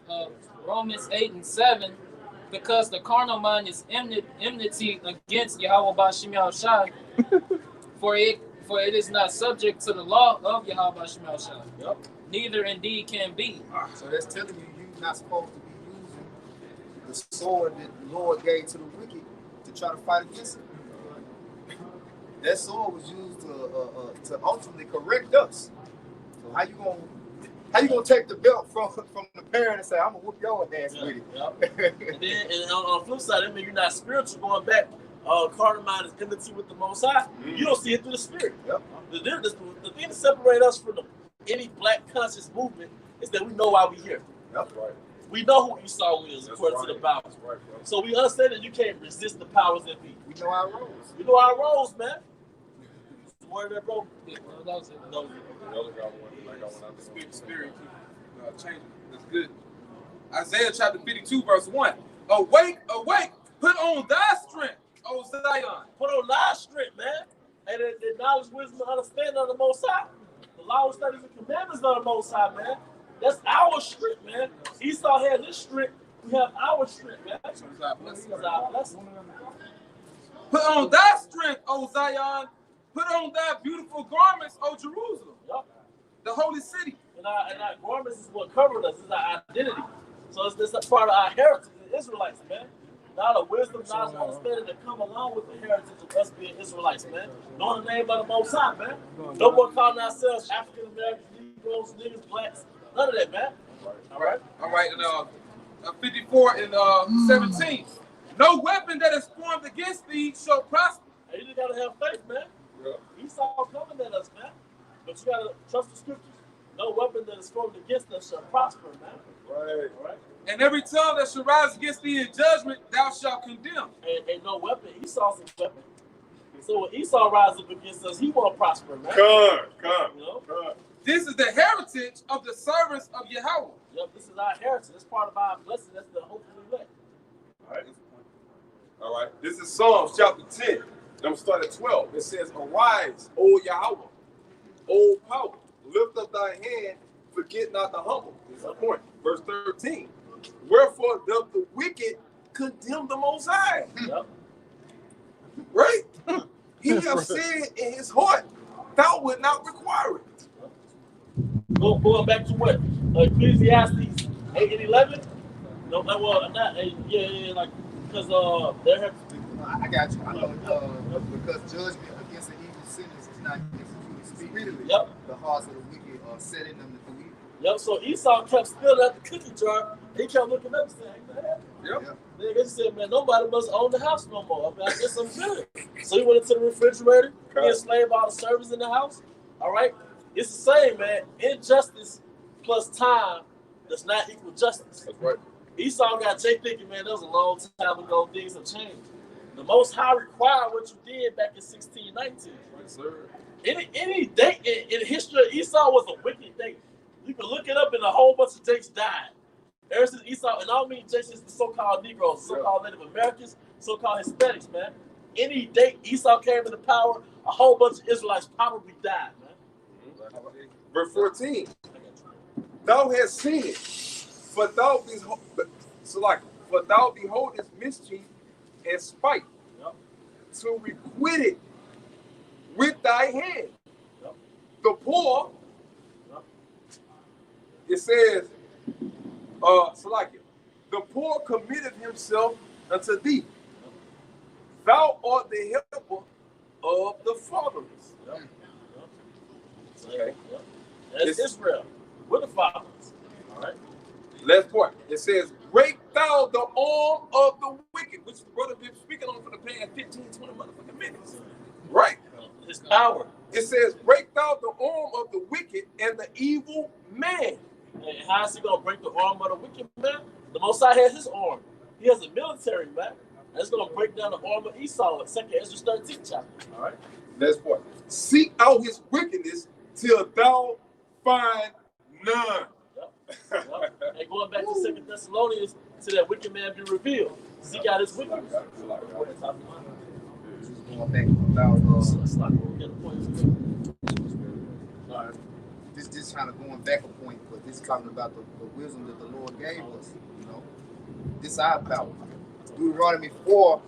Okay. Romans 8:7. Because the carnal mind is enmity against Yahweh Bashim Yahushai, for it is not subject to the law of Yahweh Bashim Yahushai. Yep. Neither indeed can be. So that's telling you you're not supposed to be using the sword that the Lord gave to the wicked to try to fight against it. That sword was used to ultimately correct us. So how you gonna take the belt from the parent and say, I'm gonna whoop your ass with it? And then on the flip side, that means you're not spiritual going back. Carnal mind is enmity with the Most High. You don't see it through the spirit. Yep. The thing that separates us from any black conscious movement is that we know why we're here. Yep. Right. We know who Esau is, That's according right. to the Bible. That's right, bro. So we understand that you can't resist the powers that be. We know our roles. You know our roles, man. Word that, bro? Yeah, that was it. No. The other guy won out there. Spirit change. That's good. Isaiah chapter 52, verse 1. Awake, awake, put on thy strength, O Zion. Put on thy strength, man. And the knowledge, wisdom, and understanding of the Most High. The law, studies, and commandments of the Most High, man. That's our strength, man. Esau had his strength. We have our strength, man. That's our blessing. Put on thy strength, O Zion. Put on thy beautiful garments, O Jerusalem. Yep. The holy city. And our garments is what covered us, is our identity. So it's a part of our heritage, the Israelites, man. Not a wisdom, knowledge, and understanding that come along with the heritage of us being Israelites, man. Knowing the name of the Most High, man. No more calling ourselves African Americans, Negroes, niggas, blacks. None of that, man. All right. All right, and 54 and 17. No weapon that is formed against thee shall prosper. Hey, you just gotta have faith, man. Yeah. Esau coming at us, man. But you gotta trust the scriptures. No weapon that is formed against us shall prosper, man. Right. All right. And every tongue that shall rise against thee in judgment, thou shalt condemn. And no weapon. Esau's a weapon. So when Esau rises up against us, he won't prosper, man. Come. You know? This is the heritage of the servants of Yahweh. Yep, this is our heritage. That's part of our blessing. That's the hope we elect. All right. This is Psalms chapter 10. I'm going to start at 12. It says, Arise, O Yahweh, O power, lift up thy hand, forget not the humble. This is the point. Verse 13. Wherefore doth the wicked condemn the Most High? Yep. Right? He have said in his heart, thou would not require it. Going back to what? Ecclesiastes 8 and 11? No, well, not, yeah, like, because they're having. I got you. I know because judgment against the evil sinners is not executed speedily. Yep. The hearts of the wicked are set in them to do evil. Yep, so Esau kept spilling out the cookie jar. He kept looking up and saying, man. Yep. They said, man, nobody must own the house no more. I guess I'm good. So he went into the refrigerator. He enslaved all the servants in the house. All right? It's the same, man. Injustice plus time does not equal justice. That's right. Esau got Jay thinking, man, that was a long time ago. Things have changed. The Most High required what you did back in 1619. Yes, sir. Any date in history of Esau was a wicked date. You can look it up, and a whole bunch of dates died. Ever since Esau, and I don't mean just the so-called Negroes, so-called Native Americans, so-called Hispanics, man. Any date Esau came into power, a whole bunch of Israelites probably died, man. Verse 14. Thou hast seen it, for thou beholdest mischief and spite, to requite it with thy hand. The poor, it says, the poor committed himself unto thee. Thou art the helper of the fatherless. Okay. That's Israel. We're the fathers. All right. Last part. It says, break thou the arm of the wicked, which the brother been speaking on for the past 15, 20 motherfucking minutes. Right. His power. It says, break thou the arm of the wicked and the evil man. And how is he going to break the arm of the wicked man? The Most High has his arm. He has a military, man. And it's going to break down the arm of Esau in 2nd Ezra 13th chapter. All right. Last part. Seek out his wickedness till thou find none. Yep. And going back to 2nd Thessalonians, till that wicked man be revealed. Seek out his wickedness. Going back about this kind of going back a point, but this is talking about the wisdom that the Lord gave us. You know, this is our power. Deuteronomy 4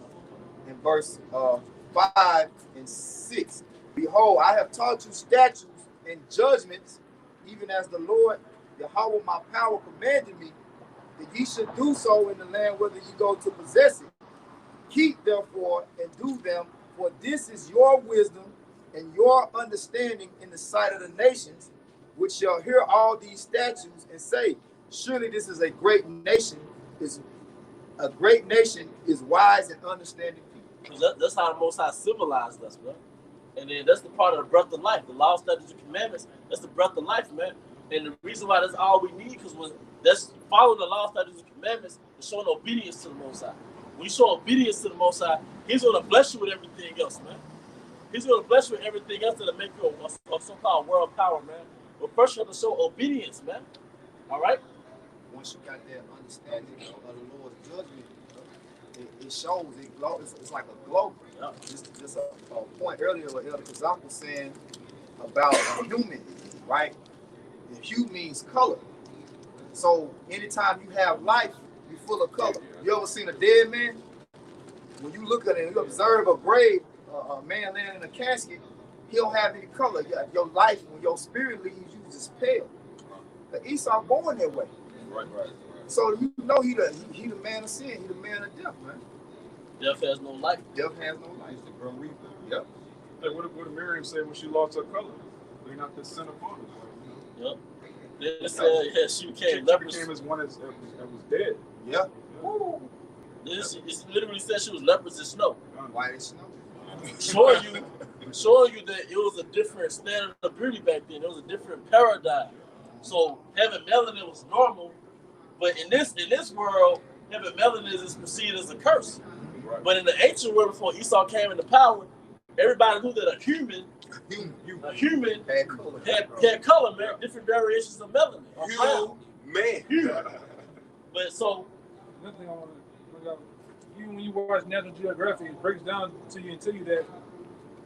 and verse 5 and 6. Behold, I have taught you statutes and judgments, even as the Lord Yahweh my power commanded me, that ye should do so in the land whether ye go to possess it. Keep therefore and do them, for this is your wisdom and your understanding in the sight of the nations, which shall hear all these statutes and say, surely this is a great nation, is wise and understanding people. That's how the Most High civilized us, bro. And then that's the part of the breath of life. The law, statutes, and commandments, that's the breath of life, man. And the reason why that's all we need, because that's following the law, statutes, and commandments is showing obedience to the Most High. When you show obedience to the Most High, He's going to bless you with everything else, man. He's going to bless you with everything else that'll make you a so-called world power, man. But first you have to show obedience, man. All right? Once you got that understanding of the Lord's judgment, it shows, it glows. It's like a glow. Yeah. Just a point earlier what Elder Kazak was saying about a human, right? And hue means color. So anytime you have life, you're full of color. You ever seen a dead man? When you look at it and you observe a grave, a man laying in a casket, he don't have any color. Your life, when your spirit leaves you, just pale. But Esau born that way. Right. So you know he the man of sin, he the man of death, man. Death has no life. Death has no life. The Grim Reaper. Yep. Hey, what did Miriam say when she lost her color? Bring not this sin upon us. Yep. Then it said, yeah, she became She leprous. became as one that was dead. Yeah. Then it literally said she was leprous as snow. White as snow. Showing you that it was a different standard of beauty back then. It was a different paradigm. So having melanin was normal, but in this world, having melanin is perceived as a curse. Right. But in the ancient world, before Esau came into power, everybody knew that a human had color, man, different variations of melanin. Man. But so Nothing on even when you watch National Geographic, it breaks down to you and tell you that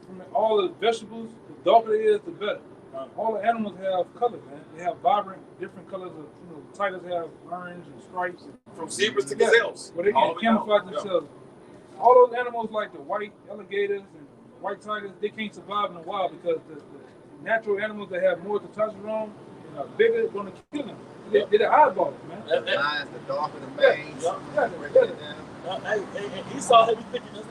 from all the vegetables, the darker it is, the better. All the animals have colors, man. They have vibrant, different colors of, tigers have orange and stripes. From zebras to gazelles. Where they All can the way down. camouflage themselves. All those animals like the white alligators and white tigers, they can't survive in the wild because the natural animals that have more testosterone and are bigger going to kill them. They're the eyeballs, man. The lines, the darker the mane. Hey, Esau had me thinking that's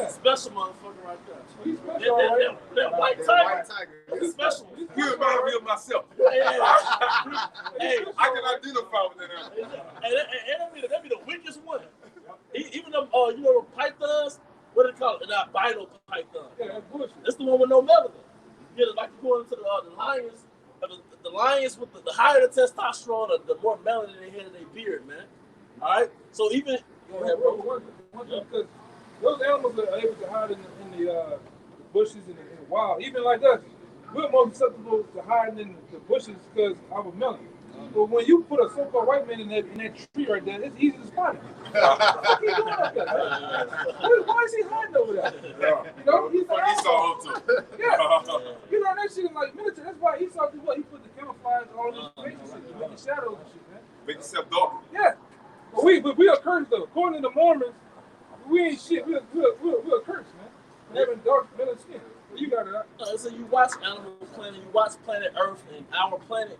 a special motherfucker right there. He's special, all right. That white That tiger, white tiger. that's special. You remind me of myself. Hey, I can identify with that animal. and that'd be the weakest one. Even them, the pythons, what do they call it? An albino python. Yeah, that's bullshit. That's the one with no melanin. You know, like going into the lions. The lions with the higher the testosterone, the more melanin they had in their beard, man. All right. So even go ahead, bro. One thing, because those animals are able to hide in the bushes and in the wild. Even like us, we're more susceptible to hiding in the bushes because of our melanin. But when you put a so-called white man in that tree right there, it's easy to spot him. What he doing up there? Why is he hiding over there? He's But Esau too. Yeah. That shit is like military. That's why Esau did what? He put the camouflage all in his face and make the shadows and shit, man. Make yourself darker. Yeah. But we are cursed though. According to the Mormons, we ain't shit. We're cursed, man. For having dark melon skin. You got it. So you watch Animal Planet, you watch Planet Earth and Our Planet.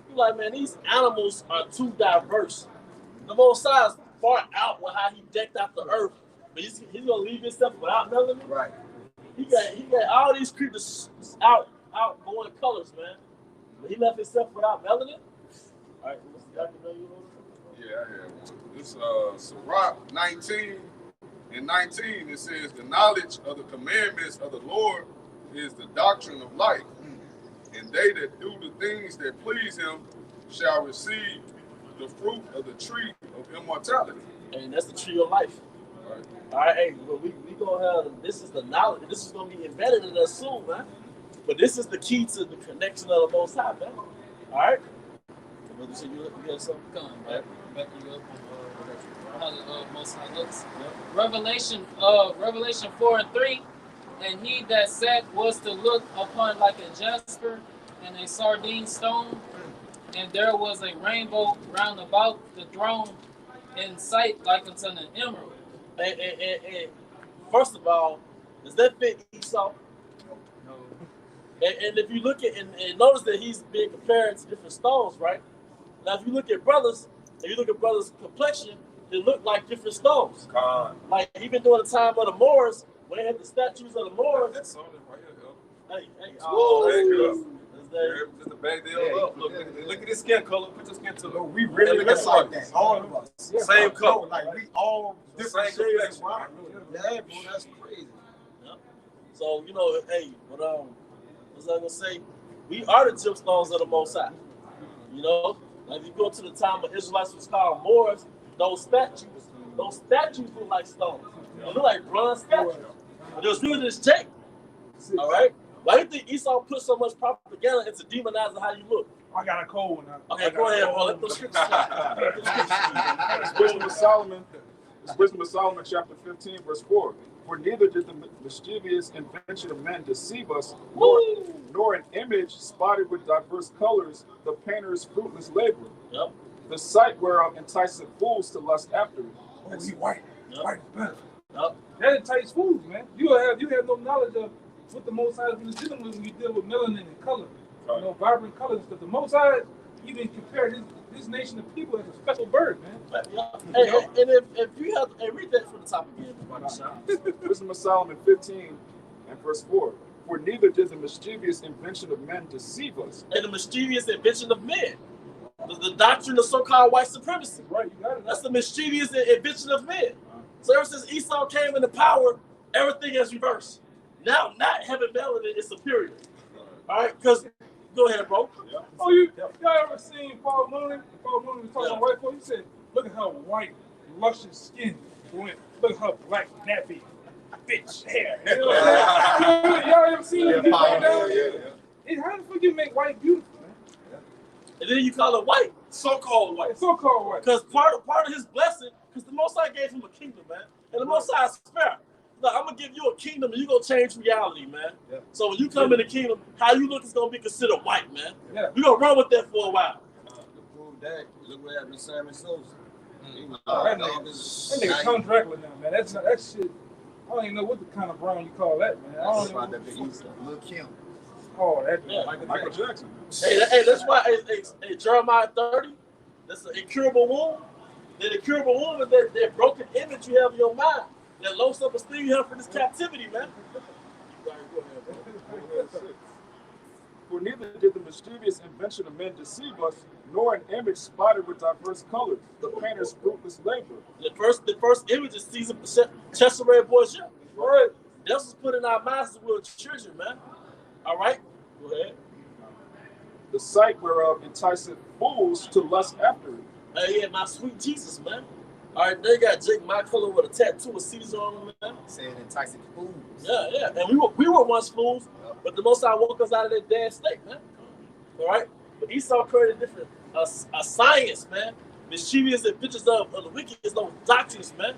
You like, man, these animals are too diverse. The Most High is far out with how he decked out the earth, but he's gonna leave himself without melanin. Right. He got all these creatures outgoing colors, man. But he left himself without melanin. All right, Yeah, this Sirach 19 and 19, it says the knowledge of the commandments of the Lord is the doctrine of life, and they that do the things that please him shall receive the fruit of the tree of immortality. And that's the tree of life. Right. All right, hey, but we gonna have, this is the knowledge, this is gonna be embedded in us soon, man. But this is the key to the connection of the Most High, man. All right. So you got something? Come on, back you up on how the Most High looks. Revelation 4:3, and he that sat was to look upon like a jasper and a sardine stone, and there was a rainbow round about the throne in sight like unto an emerald. And first of all, does that fit Esau? No. And if you look at and notice that he's being compared to different stones, right? Now, if you look at brothers, complexion, they look like different stones. God. Like even during the time of the Moors, when they had the statues of the Moors. That's something right here. Hey, Just to back the hell up. Look at his skin color. Put your skin to No, it. we really look look at like Sardis. that. All of us. Same color. Like we all different Same shades of complexion. brown. Yeah, bro, that's crazy. So hey, what's I gonna say? We are the gemstones of the Most High. Like if you go to the time of Israelites was called Moors, those statues look like stones. They look like bronze statues. But it was really this shape. All right. Why do you think Esau put so much propaganda into demonizing how you look? I got a cold one. Okay, go ahead, bro. Let those scriptures fly. It's Wisdom of Solomon, chapter 15, verse 4. For neither did the mischievous invention of men deceive us, nor an image spotted with diverse colors, the painter's fruitless labor. Yep. The sight whereof entices fools to lust after it. Oh, he white. Yep. White is better. Yep. That entices fools, man. You have no knowledge of what the Most High is dealing with when you deal with melanin and color. Vibrant colors. Because the Most High even compare this nation of people as a special bird, man. And if you have read that from the top again, Wisdom of Solomon 15 and verse 4. For neither did the mischievous invention of men deceive us. And the mischievous invention of men. The doctrine of so-called white supremacy. Right, you got it. That's the mischievous invention of men. So ever since Esau came into power, everything is reversed. Now, not having melanin is superior. All right, because go ahead, bro. Oh, y'all ever seen Paul Mooney? Paul Mooney was talking about white folks. He said, "Look at her white, luscious skin. Look at her black, nappy, bitch hair." You know what I'm saying? Y'all ever seen it? How the fuck you make white beautiful, man? And then you call it white, so-called white. So-called white. Because part of his blessing, because the Most High gave him a kingdom, man. And the Most High is fair. Look, I'm going to give you a kingdom and you're going to change reality, man. Yeah. So when you come in the kingdom, how you look is going to be considered white, man. Yeah. We're going to run with that for a while. To prove that, look what happened to Simon Sosa. That nigga Count Dracula now, man. That shit, I don't even know what the kind of brown you call that, man. I don't know. Lil' Kim. Oh, that Michael Jackson. Hey, that's why hey, Jeremiah 30, that's an incurable wound. That incurable wound is that broken image you have in your mind. That low self-esteem you have for this captivity, man. For neither did the mischievous invention of men deceive us, nor an image spotted with diverse colors, the painter's fruitless labor. The first image is Caesar Cesare Borgia. Right. That's what's put in our minds as we're children, man. All right? Go ahead. The sight whereof enticeth fools to lust after it. Yeah, my sweet Jesus, man. All right, they got Jake My Color with a tattoo of Caesar on him, man. Saying enticing fools. Yeah. And we were once fools, but the Most High woke us out of that dead state, man. All right? But Esau created different a science, man. Mischievous and pictures of the wicked is those doctrines, man.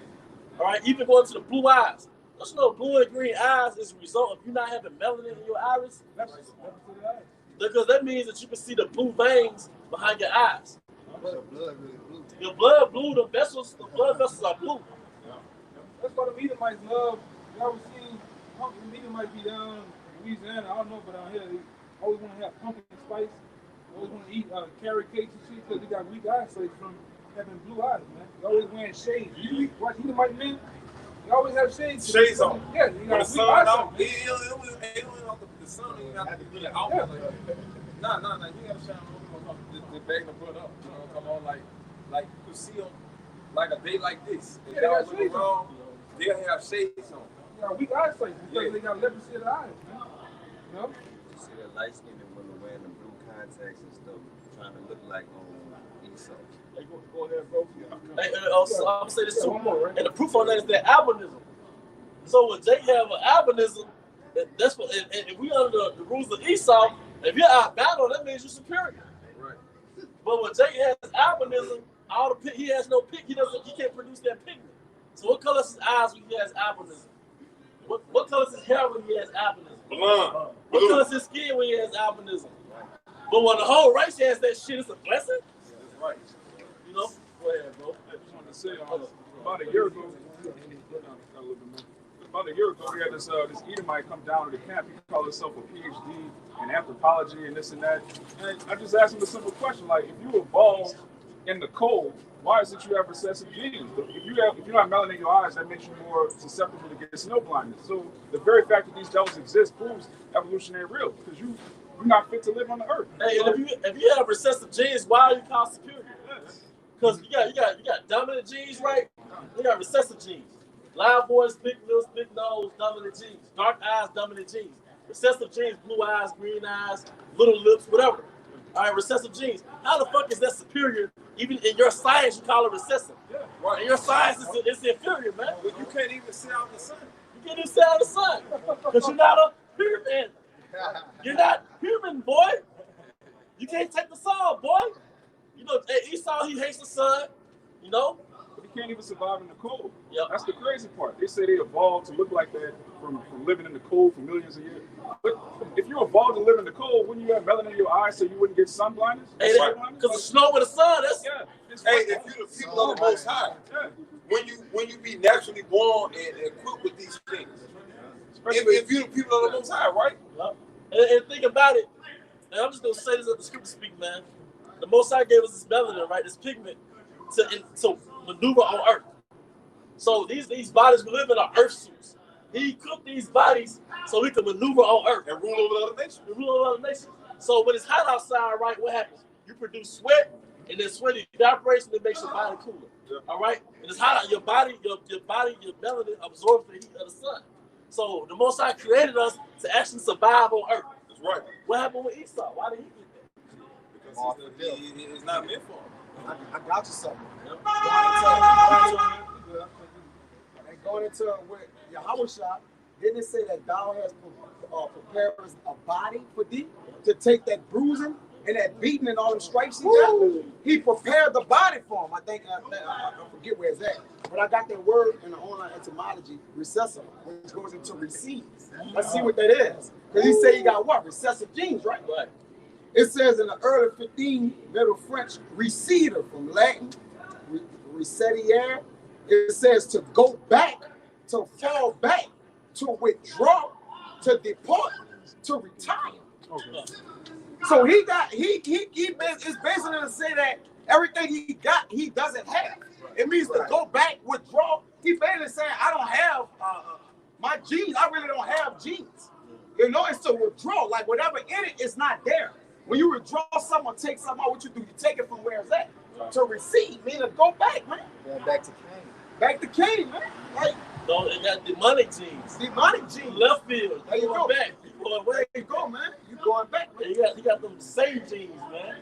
All right? Even going to the blue eyes. Don't you know blue and green eyes is a result of you not having melanin in your iris? Because that means that you can see the blue veins behind your eyes. Your blood really blue. Your blood blue, the blood vessels are blue. That's why the Edomites love. You ever seen the Edomites be down in Louisiana? I don't know, but down here they always want to have pumpkin spice. They always want to eat carrot cakes and shit because they got weak eyesight from having blue eyes, man. They always wearing shades. You watch Edomite men, they always have shades. Shades on. Yeah, you got the sun out. The sun ain't have to be really out. Nah, you gotta shine on the bag to put up. You know, come on, like you see them, like a day like this. If y'all look around, they'll have shades on. They got weak eyesight because they got leprosy of the eyes, man. You know? You see the light skinned women wearing the blue contacts and stuff, trying to look like Esau. Hey, go ahead, bro. Hey, also, I'm gonna say this too. And the proof on that is that albinism. So when Jake have an albinism, that's what. And we under the rules of Esau. If you're albino, that means you're superior. Right. But when Jake has albinism, he has no pig. He can't produce that pigment. So what color is his eyes when he has albinism? What color is his hair when he has albinism? Blonde. What color is his skin when he has albinism? But when the whole race has that shit, it's a blessing. That's right. You know? Go ahead, bro. I just wanted to say, about a year ago, we had this Edomite come down to the camp. He called himself a PhD in anthropology and this and that. And I just asked him a simple question, like, if you evolved in the cold, why is it you have recessive genes? If you don't have melanin in your eyes, that makes you more susceptible to get snow blindness. So the very fact that these devils exist proves evolutionary real, because you're not fit to live on the earth. Hey, and if you have recessive genes, why are you called superior? Because you got dominant genes, right? You got recessive genes. Loud voice, big lips, big nose, dominant genes. Dark eyes, dominant genes. Recessive genes, blue eyes, green eyes, little lips, whatever. All right, recessive genes. How the fuck is that superior? Even in your science, you call it recessive. Yeah. Right. In your science, it's inferior, man. But you can't even see out the sun. You can't even see out the sun. Because you're not a human. You're not human, boy. You can't take the sun, boy. You know, Esau, he hates the sun, you know? But he can't even survive in the cold. Yep. That's the crazy part. They say they evolved to look like that from living in the cold for millions of years. But if you evolved to live in the cold, wouldn't you have melanin in your eyes so you wouldn't get sun blindness? Hey, because the snow with the sun, that's... Yeah. Hey, if you're the people of the Most High, when you be naturally born and equipped with these things, if you're the people of the Most High, right? Yep. And think about it, and I'm just going to say this at the scripture speak, man. The Most High gave us this melanin, right, this pigment, to maneuver on Earth. So these bodies we live in are Earth suits. He equipped these bodies so we can maneuver on Earth And rule over the other nations. and rule over other nations. So when it's hot outside, right, what happens? You produce sweat, and then sweat evaporates and it makes your body cooler. Yeah. All right? And it's hot out. Your body, your melanin absorbs the heat of the sun. So the Most High created us to actually survive on Earth. That's right. What happened with Esau? Why did he get that? Because it's not meant for him. I got you something. Going into with Yahushua, didn't it say that thou has prepared a body for thee to take that bruising and that beating and all them stripes he got? He prepared the body for him. I think I forget where it's at, but I got that word in the online etymology, recessive, which goes into receives. Let's see what that is, because he said he got what? Recessive genes, right? Right. It says in the early 15 Middle French, receder from Latin, recediere. It says to go back, to fall back, to withdraw, to depart, to retire. Okay. So it's basically to say that everything he got, he doesn't have. It means to go back, withdraw. He basically saying, I don't have my genes. I really don't have genes. You know, it's to withdraw. Like whatever in it is not there. When you withdraw someone, take something out, what you do? You take it from where it's at. To receive, meaning to go back, man. Yeah, back to Cain. Back to Cain, man. Like, So it got demonic genes. demonic genes. Left field. There you going go. back. You going There back. you go, man. You going back, man. You got them same genes, man.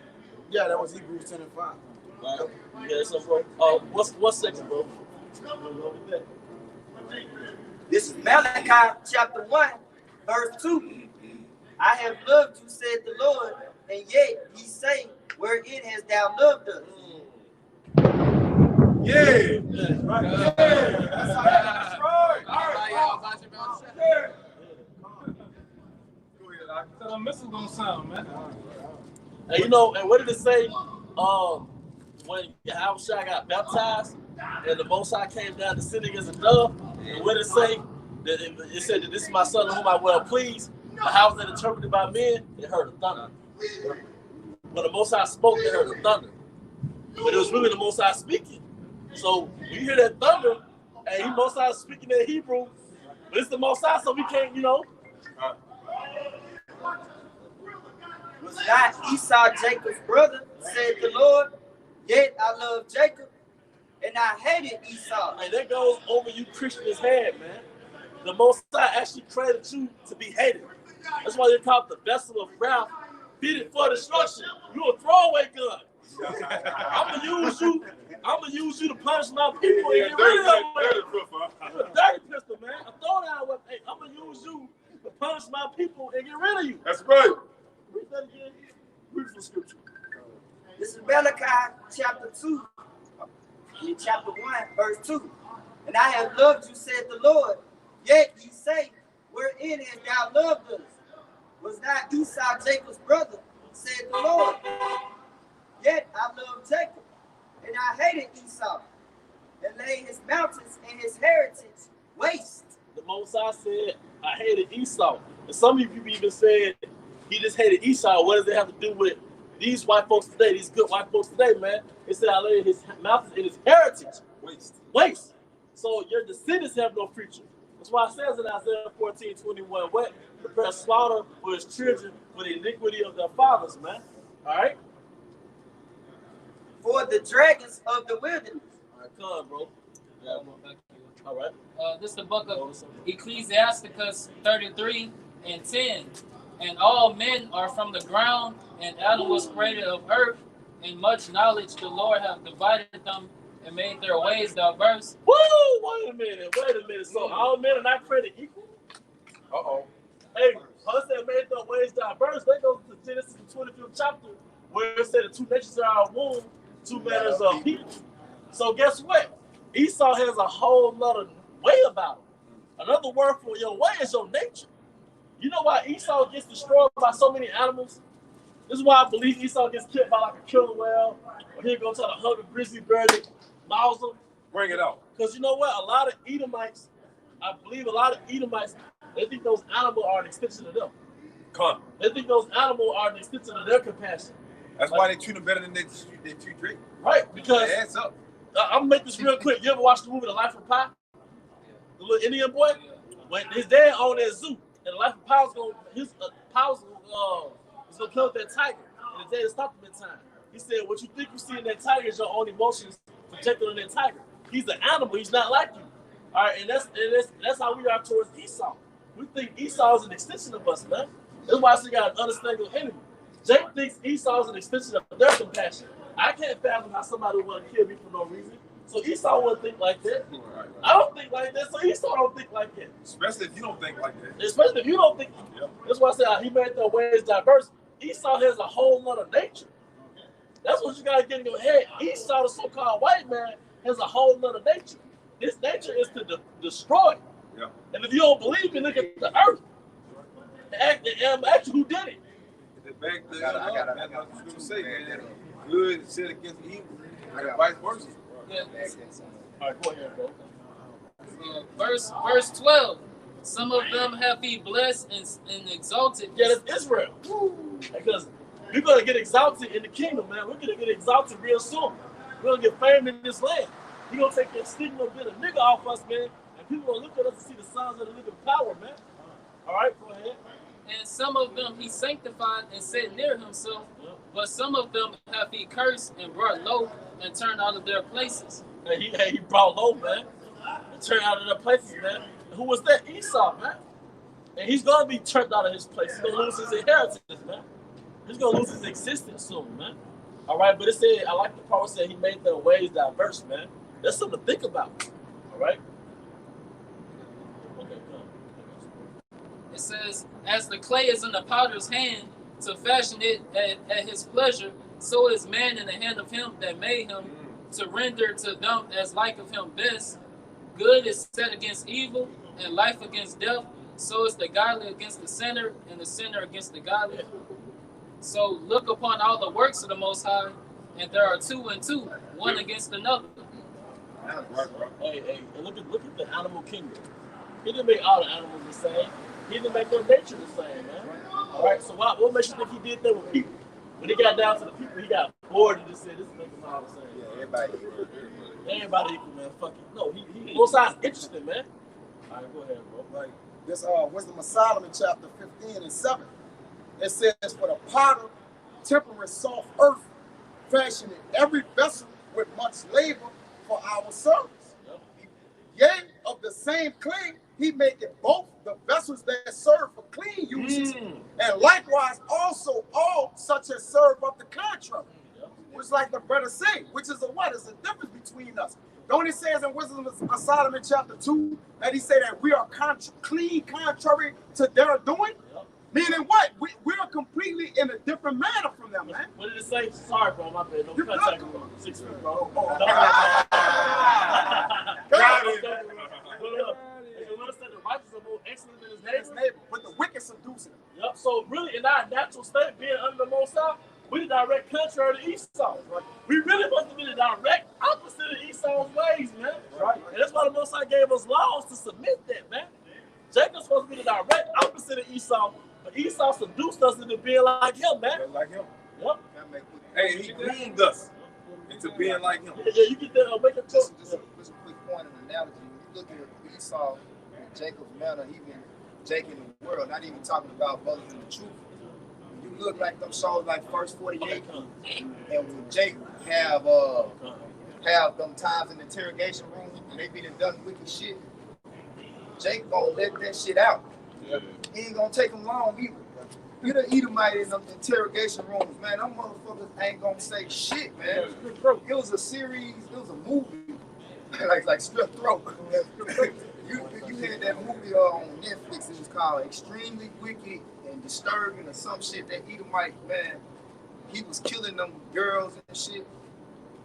Yeah, that was Hebrews 10 and 5. Yeah, so bro. What's section, bro? This is Malachi chapter 1, verse 2. I have loved you, said the Lord, and yet ye say, wherein hast thou loved us? Yeah. Right. Yeah, that's how that's right. So the missile's gonna sound, man. And you know, and what did it say? When Yahushua got baptized and the Most High came down descending as a dove, and what did it say? That it said that this is my son in whom I well pleased. But how was that interpreted by men? They heard the thunder. When the Most High spoke, they heard the thunder. But it was really the Most High speaking. So when you hear that thunder, and he Most High speaking in Hebrew, but it's the Most High, so we can't, you know. Was not Esau Jacob's brother, said the Lord, yet I love Jacob, and I hated Esau. And that goes over you Christians' head, man. The Most High actually created you to be hated. That's why they call it the vessel of wrath, fitted for destruction. You a throwaway gun. I'm gonna use you to punish my people and get rid of them. You're a dirty pistol, man. A throwdown weapon. Hey, I'm gonna use you to punish my people and get rid of you. That's right. Read that again. Read the scripture. This is Malachi chapter 2, in chapter 1, verse 2. And I have loved you, said the Lord, yet ye say, wherein hast thou loved us? Was not Esau Jacob's brother, said the Lord. Yet I loved Jacob, and I hated Esau, and laid his mountains and his heritage waste. The Most High said, I hated Esau. And some of you people even said, he just hated Esau. What does it have to do with these white folks today, these good white folks today, man? It said, I laid his mountains and his heritage waste. So your descendants have no future. That's why it says in Isaiah 14:21, what? Prepare slaughter for his children for the iniquity of their fathers, man. All right? For the dragons of the wilderness. All right, come on, bro. Yeah, all right. This is the book of Ecclesiasticus 33 and 10. And all men are from the ground, and Adam was created of earth. In much knowledge the Lord hath divided them and made their ways diverse. Woo! Wait a minute. So all men are not created equal? Uh-oh. Hey, us that made their ways diverse, they go to Genesis 25th chapter, where it said the two nations are our womb, two manners of people. So guess what? Esau has a whole nother way about him. Another word for your way is your nature. You know why Esau gets destroyed by so many animals? This is why I believe Esau gets killed by like a killer whale, or he'll go to the hungry grizzly bear that maws him. Bring it out. Because you know what? A lot of Edomites, I believe a lot of Edomites, they think those animals are an extension of them. Come. They think those animals are an extension of their compassion. That's why they treat them better than they treat Drake. Right, because Adds up. I'm gonna make this real quick. You ever watched the movie The Life of Pi? The little Indian boy? when his dad owned that zoo, and the life of Powell's gonna is gonna kill that tiger, and his dad stopped him in time. He said, "What you think you see in that tiger is your own emotions projected on that tiger. He's an animal. He's not like you." All right, and that's how we are towards Esau. We think Esau is an extension of us, man. That's why I say got an understanding of enemy. Jake thinks Esau is an extension of their compassion. I can't fathom how somebody would want to kill me for no reason. So Esau wouldn't think like that. I don't think like that, so Esau don't think like that. Especially if you don't think like that. Especially if you don't think. Yep. That's why I said he made their ways diverse. Esau has a whole lot of nature. That's what you gotta get in your head. Esau, the so-called white man, has a whole lot of nature. His nature is to destroy. Yeah. And if you don't believe me, look at the earth. Actually, who did it? Back to I was going to say, man, good is set against evil, and vice versa. Yeah. All right, go ahead, bro. Verse 12. Some of them have he blessed and exalted. Yeah, that's Israel. Because we're going to get exalted in the kingdom, man. We're going to get exalted real soon. We're going to get fame in this land. He's going to take that stigma bit of nigga off us, man. And people going to look at us and see the signs of the living power, man. All right, go ahead. And some of them he sanctified and set near himself, but some of them have he cursed and brought low and turned out of their places. And he brought low, man, and turned out of their places, man. And who was that? Esau, man. And he's going to be turned out of his place. He's going to lose his inheritance, man. He's going to lose his existence soon, man. All right, but it said, I like the part where it said he made their ways diverse, man. That's something to think about, all right? It says, as the clay is in the potter's hand to fashion it at his pleasure, so is man in the hand of him that made him to render to them as like of him best. Good is set against evil, and life against death. So is the godly against the sinner, and the sinner against the godly. So look upon all the works of the Most High, and there are 2 and 2, one against another. Hey, look at the animal kingdom. He didn't make all the animals the same. He didn't make their nature the same, man. All right, so what makes you think he did that with people? When he got down to the people, he got bored and just said, "This makes them all the same." Yeah, everybody equal, man. Fuck it. No, he both sides interesting, man. All right, go ahead, bro. Like this Wisdom of Solomon, chapter 15 and 7. It says, "For the potter temperate soft earth, fashioning every vessel with much labor for our service. Yea, of the same clay, he maketh both the vessels that serve for clean uses, and likewise also all such as serve of the contrary." Which, like the brother say, which is a what? Is a difference between us. Don't it says in Wisdom of Solomon chapter 2 that he say that we are clean contrary to their doing? Meaning what? We are completely in a different manner from them, man. What did it say? Sorry, bro, my bad. Don't contact me, 6 feet, bro. Righteous are more excellent than his neighbor, but the wicked seduce him. Yep. So really, in our natural state, being under the Most High, we the direct contrary to Esau. Right? We really must have been the direct opposite of Esau's ways, man. Right. And that's why the Most High gave us laws to submit that, man. Jacob's supposed to be the direct opposite of Esau, but Esau seduced us into being like him, man. Like him. Yep. Hey, he groomed us into being like him. Yeah, you get that. Make a just a quick point of analogy. When you look at Esau, Jacob's manner, even Jacob in the world, not even talking about brothers in the truth. You look like them shows like First 48, and when Jacob have them times in the interrogation room, and they be done wicked shit, Jake gonna let that shit out. Yeah. He ain't gonna take them long either. You the Edomite in them interrogation rooms, man. Them motherfuckers ain't gonna say shit, man. It was a series, it was a movie, like Strip Throat. You had that movie on Netflix. It was called Extremely Wicked and Disturbing or some shit. That Edomite, man, he was killing them girls and shit,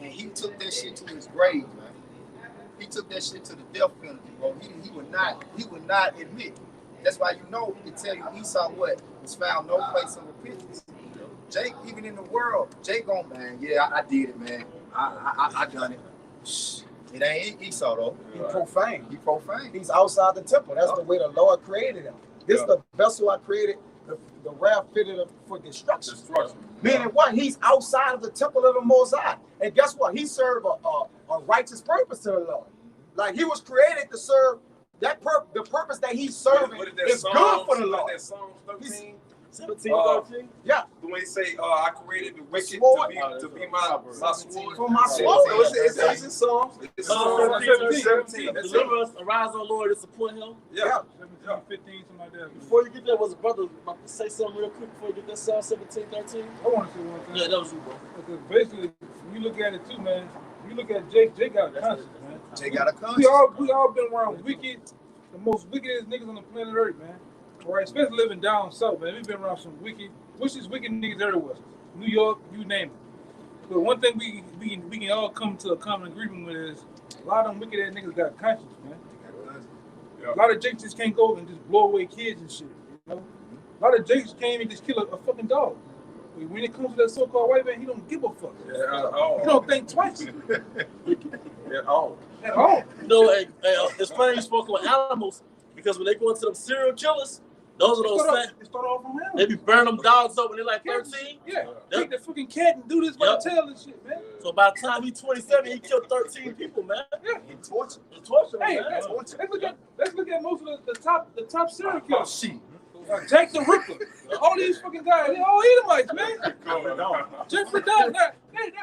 and he took that shit to his grave, man. He took that shit to the death penalty, bro. He would not admit. That's why it tell you Esau what was found no place of repentance. Jake, even in the world, Jake on, man, yeah, I did it, man. I done it. It ain't Esau though. He profane. He profane. He's outside the temple. That's the way the Lord created him. This is the vessel I created. The wrath fitted him for destruction. Meaning what? He's outside of the temple of the Most High. And guess what? He served a righteous purpose to the Lord. Like he was created to serve the purpose that he's serving What is that is Psalms? good for the What Lord. is that Psalms 13? 17, 13. Yeah, The way he say, I created the wicked Sword. to be my sword. for my sword. It's in Psalms. It's Psalms 17. That's it. Deliver us, arise, O Lord, and support him. Yeah. 17, 15, something like that. Before you get there, was a brother about to say something real quick before you get that Psalm 17, 13? I want to say one thing. Yeah, that was you, bro. Because basically, when you look at it too, man, you look at Jake got a conscience, man. They got a conscience. We all been around wicked, the most wickedest niggas on the planet Earth, man. All right, especially living down south, man. We've been around some wicked, which is wicked niggas everywhere. New York, you name it. But one thing we can all come to a common agreement with is a lot of them wicked ass niggas got conscience, man. A lot of Jakes just can't go and just blow away kids and shit. You know? A lot of Jakes can't even just kill a fucking dog. When it comes to that so-called white man, he don't give a fuck. He don't think twice. At all. At all. You know, it's funny you spoke on animals because when they go into them serial killers, those are those It start off from him. they be burning them dogs up when they're like 13. Yeah. Take the fucking cat and do this by the tail and shit, man. So by the time he's 27, he killed 13 people, man. Yeah. He tortured. He tortured Hey, them, man. let's look at most of the top serial killers. Jack the Ripper. All these fucking guys, they all Edomites, man. Jeffrey Dahmer. That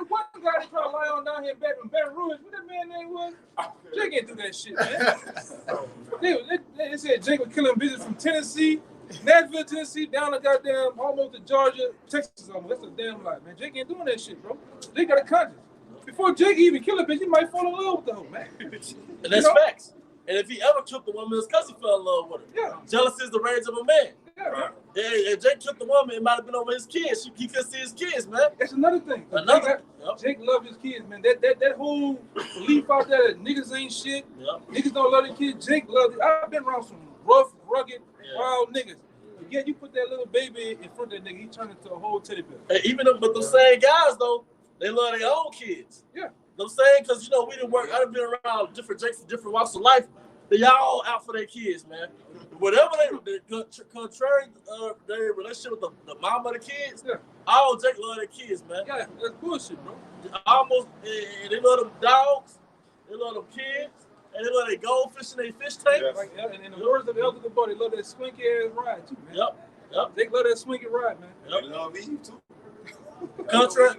one guy they try to lie on down here in Baton Rouge. What that man name was? Jake ain't do that shit, man. They said Jake was killing bitches from Tennessee, Nashville, Tennessee, down to goddamn almost to Georgia, Texas almost. That's a damn lie, man. Jake ain't doing that shit, bro. Jake got a conscience. Before Jake even kill a bitch, he might fall in love with the hoe, man. And that's facts. And if he ever killed the woman, it's because he fell in love with her. Yeah. Jealousy is the rage of a man. Yeah, man. If Jake killed the woman, it might have been over his kids. He couldn't see his kids, man. That's another thing. Yep. Jake love his kids, man. That whole belief out there that niggas ain't shit. Yep. Niggas don't love their kids. Jake loves it. I've been around some rough, rugged, wild niggas. But yet you put that little baby in front of that nigga, he turned into a whole teddy bear. And even them, but the same guys though, they love their own kids. Yeah. You know what I'm saying? Because, you know, we didn't work, I've been around different Jakes in different walks of life. They all out for their kids, man. Whatever they contrary their relationship with the mom of the kids, all Jake love their kids, man. Yeah, that's bullshit, bro. Almost, they love them dogs, they love them kids, and they love their goldfish in their fish tank. Yes. Like, and in the words of the elder boy, they love that swinky ass ride too, man. Yep. They love that swinky ride, man. They love me too. Contrary.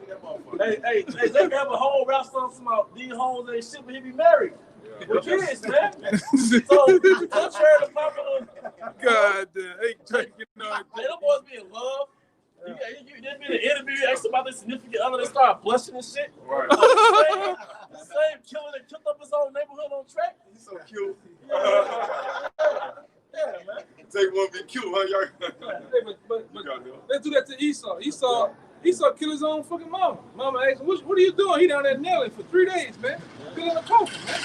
Hey, they have a whole rap song about these hoes ain't shit, but he be married. With kids, man. So, contrary to popular. God damn. Hey, Jake, you know. They them boys be in love. You be in an interview, asked about their significant other, they start blushing and shit. Right. The same killer that killed up his own neighborhood on track. He's so cute. Yeah, man. Take one be cute, huh? Hey, but let's do that to Esau. Esau killed his own fucking mama. Mama asked him, what are you doing? He down there nailing for 3 days, man. Filling a coffin, man.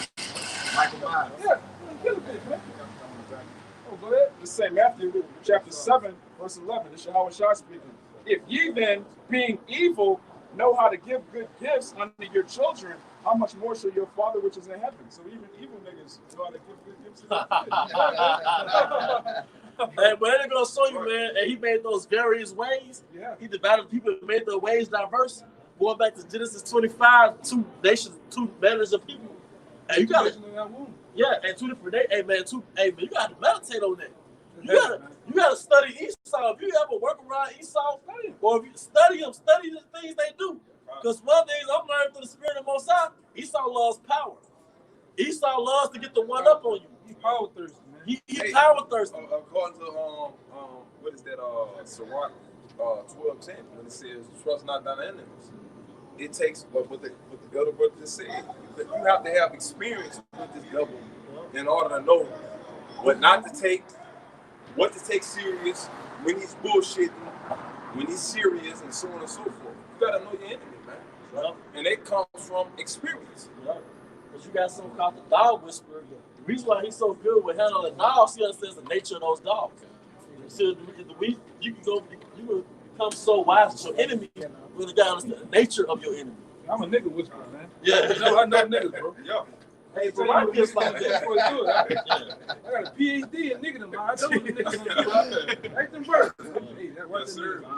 Michael Myers. Yeah, kill a bitch, man. Oh, go ahead. Let's say Matthew chapter 7, verse 11. This is Yahweh Shah speaking. If ye then, being evil, know how to give good gifts unto your children, how much more shall your Father which is in heaven? So even evil niggas know how to give good gifts to their kids. Hey, but they're gonna show you, man, and he made those various ways. Yeah. He divided the people and made their ways diverse. Going back to Genesis 25, 2 nations, 2 manners of people. Hey, you gotta, and 2 different days. Hey man, you gotta meditate on that. You gotta study Esau. If you ever work around Esau, or if you study them, study the things they do. Because one thing I'm learning through the Spirit of Most High, Esau loves power. Esau loves to get the one up on you. He's power thirsty, man. He's power thirsty. According to what is that? Sirach 12:10, when it says, "Trust not thine enemies." It takes what the other brother just said. You have to have experience with this devil in order to know what not to take, what to take serious, when he's bullshitting, when he's serious, and so on and so forth. You gotta know your enemy, man. Yep. And it comes from experience. Yep. But you got something called the dog whisperer. The reason why he's so good with handling dogs, he understands the nature of those dogs. So you can become so wise with your enemy, when the guy understands the nature of your enemy. I'm a nigga whisperer, man. Yeah. I know niggas, bro. Yeah. Hey, bro, I just like that. I got a PhD in nigga, man. I know what the niggas do. Ask them first. Hey, that's what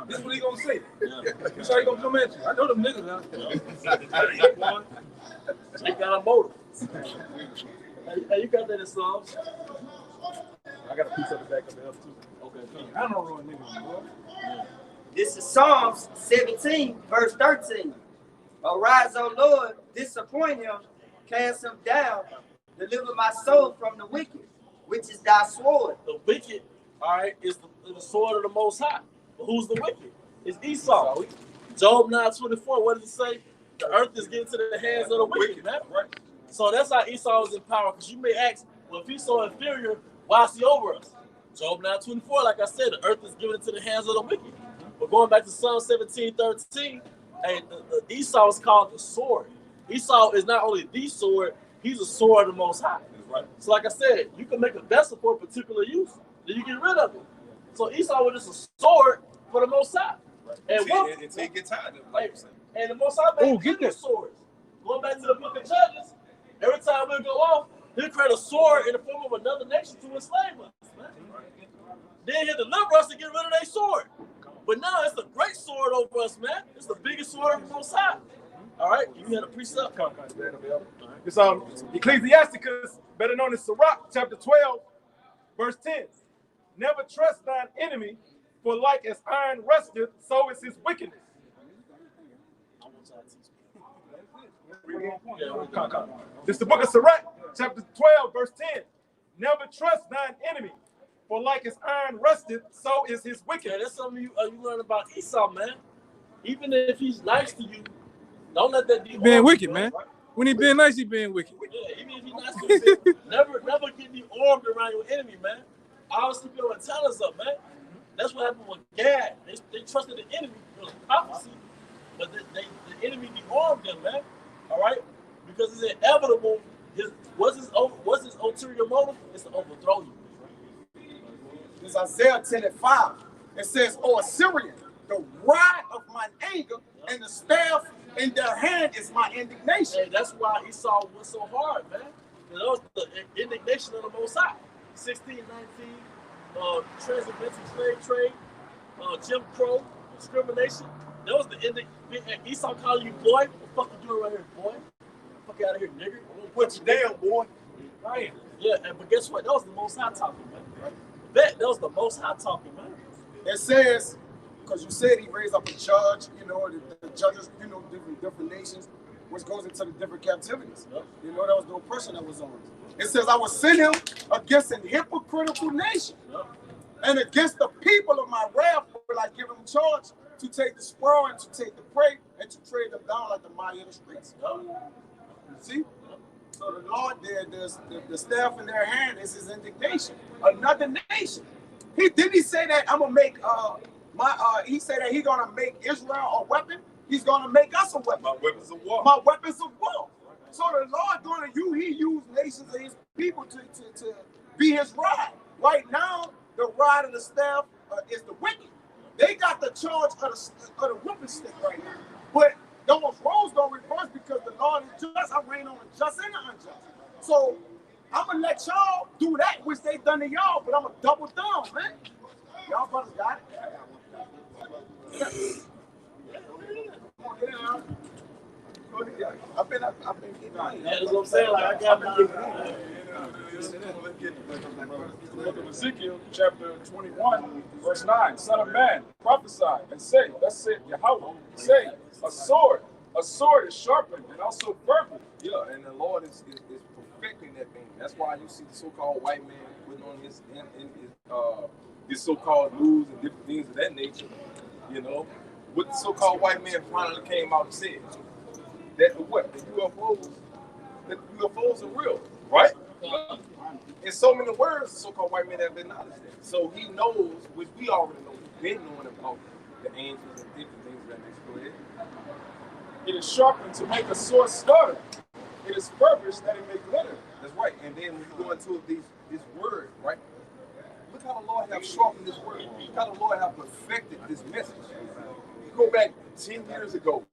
this is what he gonna say. This how he gonna come at you. I know them niggas, huh? They got a motive. Hey, you got that in Psalms? I got a piece of it back up there too. Okay, I don't run niggas, bro. This is Psalms 17, verse 13. Arise, O Lord, disappoint him, cast him down, deliver my soul from the wicked, which is thy sword. The wicked, all right, is the sword of the Most High. But who's the wicked? It's Esau. Job 9:24, what does it say? The earth is getting to the hands of the wicked, man. Right. So that's how Esau is in power. Because you may ask, well, if he's so inferior, why is he over us? Job 9:24, like I said, the earth is given into the hands of the wicked. But going back to Psalm 17:13, hey, the Esau is called the sword. Esau is not only the sword, he's a sword of the Most High. Right. So like I said, you can make a vessel for a particular use, then you get rid of it. So Esau was just a sword for the Most High. And Until you get tired of it, like you said. and the Most High made plenty swords. Going back to the book of Judges, every time we go off, he'll create a sword in the form of another nation to enslave us, man. Then he'll deliver us to get rid of their sword. But now it's a great sword over us, man. It's the biggest sword of the Most High. All right, you had a precept. It's Ecclesiasticus, better known as Sirach, chapter 12, verse 10. Never trust thine enemy, for like as iron rusteth, so is his wickedness. This is the book of Sirach, chapter 12, verse 10. Never trust thine enemy, for like as iron rusteth, so is his Yeah, wickedness. that's something you learn about Esau, man. Even if he's nice to you, don't let that be Being wicked, man. When he being nice, he being wicked. Yeah, even if he's nice to you, never get me armed around your enemy, man. Always keep your antennas up, man. That's what happened with Gad. They trusted the enemy. It was prophecy, but the enemy dearmed them, man. All right, because it's inevitable. What's his ulterior motive? It's to overthrow you. It's Isaiah 10:5. It says, "O Assyrian, the rod of my anger and the staff in their hand is my indignation." Hey, that's why Esau was so hard, man. That was the indignation of the Most High. 1619, transatlantic slave trade, Jim Crow, discrimination. That was the Esau calling you boy. What the fuck you doing right here, boy? Fuck out of here, nigger. I'm gonna put you down, boy. Right. Yeah, but guess what? That was the Most High talking, man. Right? That was the Most High talking, man. It says, because you said he raised up a judge, the judges, different nations, which goes into the different captivities. Yep. That was the oppression that was on us. It says, I will send him against an hypocritical nation. Yep. And against the people of my wrath will I give him charge to take the spoil and to take the prey and to trade them down like the mighty of the streets. Yep. See? So the Lord there, the staff in their hand is his indignation. Another nation. He say that I'm gonna make he said that he's gonna make Israel a weapon. He's gonna make us a weapon. My weapons of war. My weapons of war. So the Lord he used nations and his people to be his rod. Right now, the rod and the staff is the wicked. They got the charge of the whipping stick right now. But those roles don't reverse because the Lord is just. I reign on the just and the unjust. So I'm gonna let y'all do that which they done to y'all, but I'm gonna double down, man. Y'all brothers got it. I've been Yeah, that's what I'm saying. Like, I got my. The book of Ezekiel, chapter 21, verse 9. Son of man, prophesy and say, thus saith Yahweh, say, a sword is sharpened and also fervent. Yeah, and the Lord is perfecting that thing. That's why you see the so-called white man putting on his so-called news and different things of that nature. What the so-called white man finally came out and said that the UFOs are real, right? In so many words, the so-called white man have acknowledged that. So he knows, which we already know, we've been knowing about the angels and different things of that nature. Go ahead. It is sharpened to make a sword stutter. It is furbished that it may glitter. That's right. And then when you go into this word, right? Look how the Lord have sharpened this word. Look how the Lord have perfected this message. You go back 10 years ago,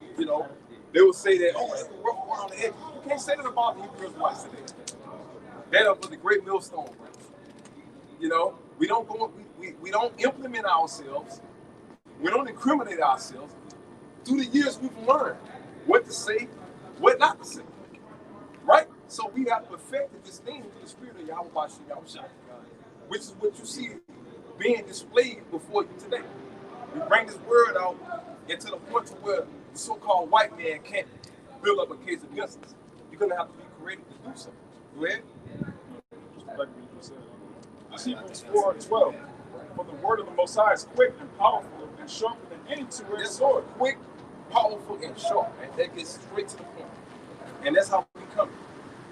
they will say that, oh, it's rough around the edge. You can't say that about the Hebrew Israelites today. That up was the great millstone. We don't implement ourselves. We don't incriminate ourselves. Through the years, we've learned what to say, what not to say. Right? So we have perfected this thing through the spirit of Yahweh Bashim Yahushua, which is what you see being displayed before you today. We bring this word out into the point to where the so-called white man can't build up a case against us. You're gonna have to be creative to do so. Go ahead. Hebrews 4:12. For the word of the Most High is quick and powerful and sharper than any two-edged sword. Quick, powerful, and short, man. That gets straight to the point. And that's how we come.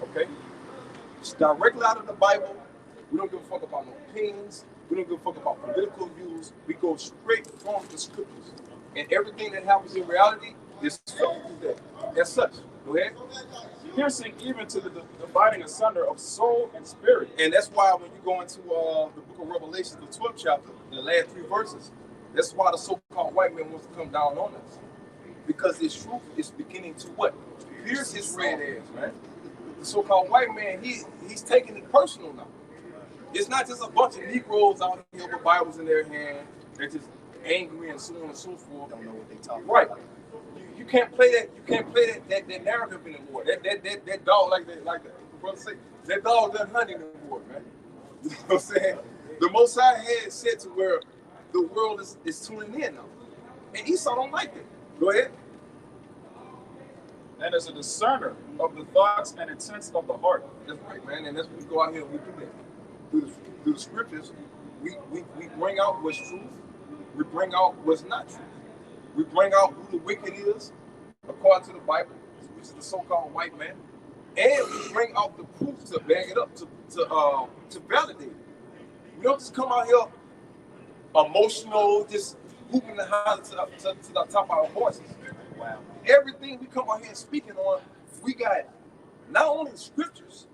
Okay? It's directly out of the Bible. We don't give a fuck about no opinions. We don't give a fuck about political views. We go straight from the scriptures. And everything that happens in reality is filtered through that. As such. Go ahead. Piercing even to the dividing asunder of soul and spirit. And that's why when you go into the book of Revelation, the 12th chapter, the last 3 verses, that's why the so-called white man wants to come down on us. Because his truth is beginning to what? Pierce his red ass, man. The so-called white man, he's taking it personal now. It's not just a bunch of Negroes out here with Bibles in their hand. They're just angry and so on and so forth. Don't know what they talking Right. about. You can't play that. You can't play that narrative anymore. That dog, like the brother say, that dog doesn't hunt anymore, man. You know what I'm saying? The Most High had said to where the world is tuning in now, and Esau don't like it. Go ahead. And as a discerner of the thoughts and intents of the heart. That's right, man. And that's what we go out here and we do that. Through the scriptures, we bring out what's truth. We bring out what's not true. We bring out who the wicked is, according to the Bible, which is the so-called white man. And we bring out the proof to back it up, to validate it. We don't just come out here emotional, just whooping the house to the top of our horses. Wow. Everything we come out here speaking on, we got not only the scriptures,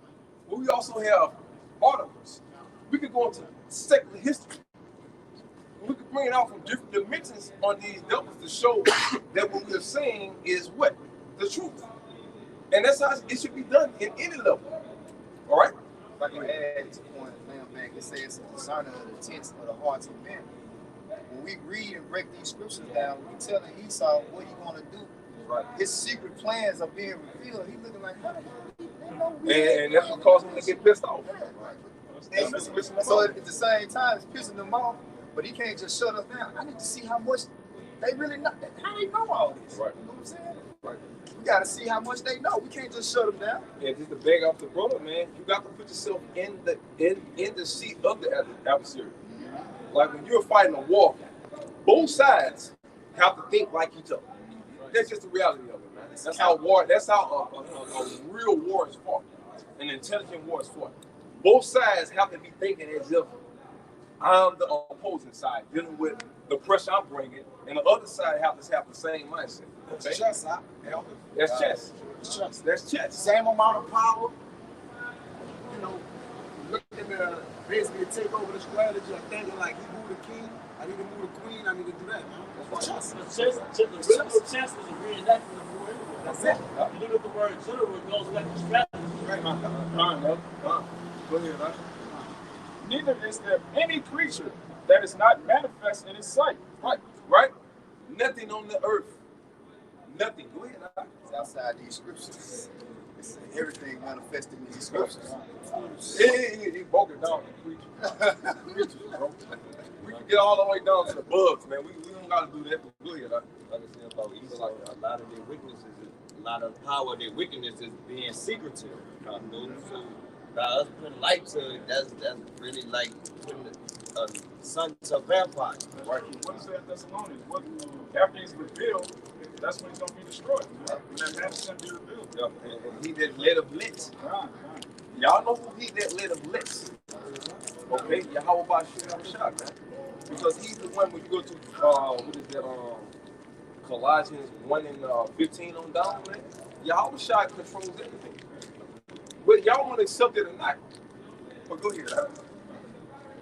but we also have articles. We could go into secular history. We could bring it out from different dimensions on these doubles to show that what we're saying is what? The truth. And that's how it should be done in any level. All right? If I can add to the point Lamb back, it says a discerner of the intents of the hearts of men. When we read and break these scriptures down, we're telling Esau what he's going to do. Right. His secret plans are being revealed. He's looking like, And that's what caused him to get pissed off. So at the same time, it's pissing them off, but he can't just shut us down. I need to see how much they really know. How they know all this? Right. You know what I'm saying? Right. We got to see how much they know. We can't just shut them down. And just to beg off the brother, man, you got to put yourself in the seat of the adversary. Like when you're fighting a war, both sides have to think like each other. That's just the reality of it, man. That's how a real war is fought. An intelligent war is fought. Both sides have to be thinking as if I'm the opposing side, dealing with the pressure I'm bringing, and the other side has to have the same mindset. Okay? Chess, That's chess. That's chess. Same amount of power. You know, looking to basically take over the strategy of thinking like he moved the king, I need to move the queen, I need to do that. That's chess. The chess is a reenactment of war anyway. That's it. You look at the word general, it goes back to strategy. Go ahead, man. Neither is there any creature that is not manifest in his sight. Right? Nothing on the earth. Nothing. Go ahead, man. It's outside these scriptures. It's everything manifested in these scriptures. He broke it down to creatures, bro. We can get all the way down to the bugs, man. We don't gotta do that. But go ahead, Like I said about Esau, a lot of their weaknesses, a lot of the power of their wickedness is being secretive. You know? So by us putting light to it, that's really like putting the sun to vampires. Right. What is that Thessalonians? What after he's revealed, that's when he's gonna be destroyed. When that man is gonna be revealed. yeah. And he that led a blitz. Y'all know who he that led a blitz. Okay, Yahweh Bashir Shah, man. Because he's the one when you go to what is that Colossians 1 and 15 on down, man. Yahweh Shah controls everything. But y'all want to accept it or not. But go ahead.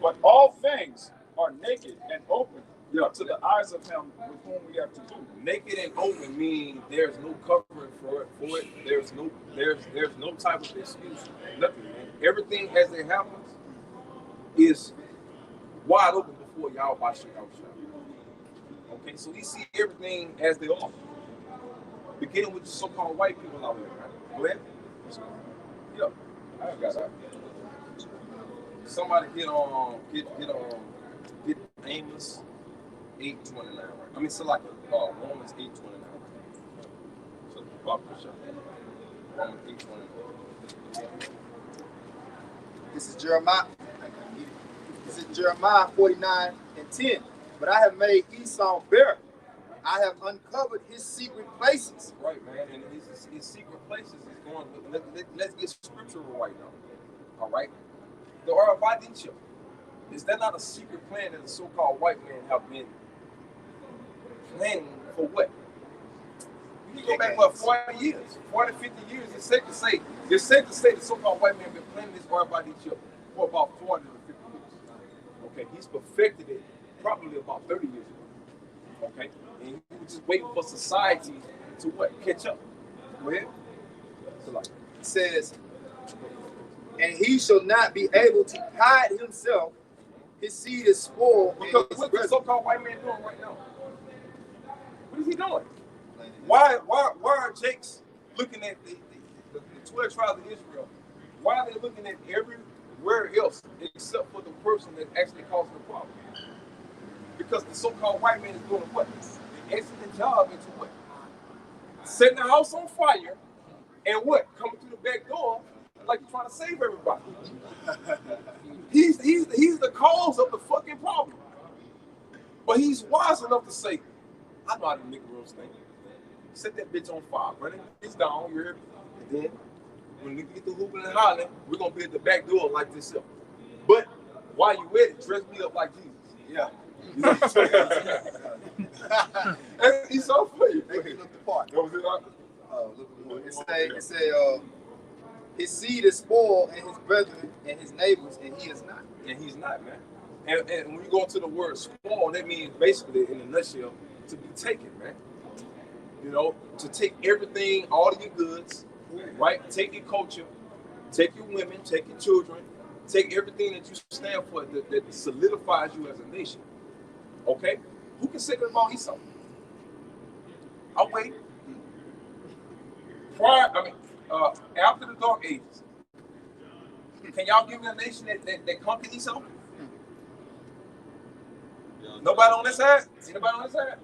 But all things are naked and open Yeah. to the eyes of him with whom we have to do. Naked and open means there's no covering for it. There's no type of excuse. Nothing, man. Everything as it happens is wide open before y'all watch it out. Okay, so we see everything as they are. Beginning with the so-called white people out there, right? Go ahead. Yeah, I got that. Somebody get Amos 8:29. Right? I mean, so like Romans 8:29. So Bob Bishop. Romans 8:29. This is Jeremiah. This is Jeremiah 49:10. But I have made Esau bare. I have uncovered his secret places. Right, man. And his secret places is going. Let's get scriptural right now. All right. The Arabadincha. Is that not a secret plan that the so-called white men have been planning for what? You can go back for 40 years, 40, 50 years. It's safe to say the so-called white man have been planning this Arabadincha for about 40 to 50 years. Okay, he's perfected it probably about 30 years ago. Okay, and he was just waiting for society to what? Catch up. Go ahead. So like, It says, and he shall not be able to hide himself. His seed is spoiled. because what's the so-called white man doing right now? What is he doing? Why are Jakes looking at the 12 tribes of Israel? Why are they looking at everywhere else except for the person that actually causing the problem? Because the so-called white man is doing what? An excellent job into what? Setting the house on fire and what? Coming through the back door like he's trying to save everybody. He's the cause of the fucking problem. But he's wise enough to say, I know how to make real thing. Set that bitch on fire, burn it bitch down, you hear me? And then when we get the hooping and hollering, we're gonna be at the back door like this. But while you at it, dress me up like Jesus. Yeah. And he's so funny. They can look the part. What was it? It say, his seed is spoiled, and his brethren and his neighbors, and he is not. And he's not, man. And when you go into the word spoil, that means basically, in a nutshell, to be taken, man. You know, to take everything, all of your goods, right? Take your culture, take your women, take your children, take everything that you stand for that solidifies you as a nation. Okay? Who can say that about Esau? I'll wait. After the Dark Ages, can y'all give me a nation that conquered Esau? Nobody on this side? Anybody on this side?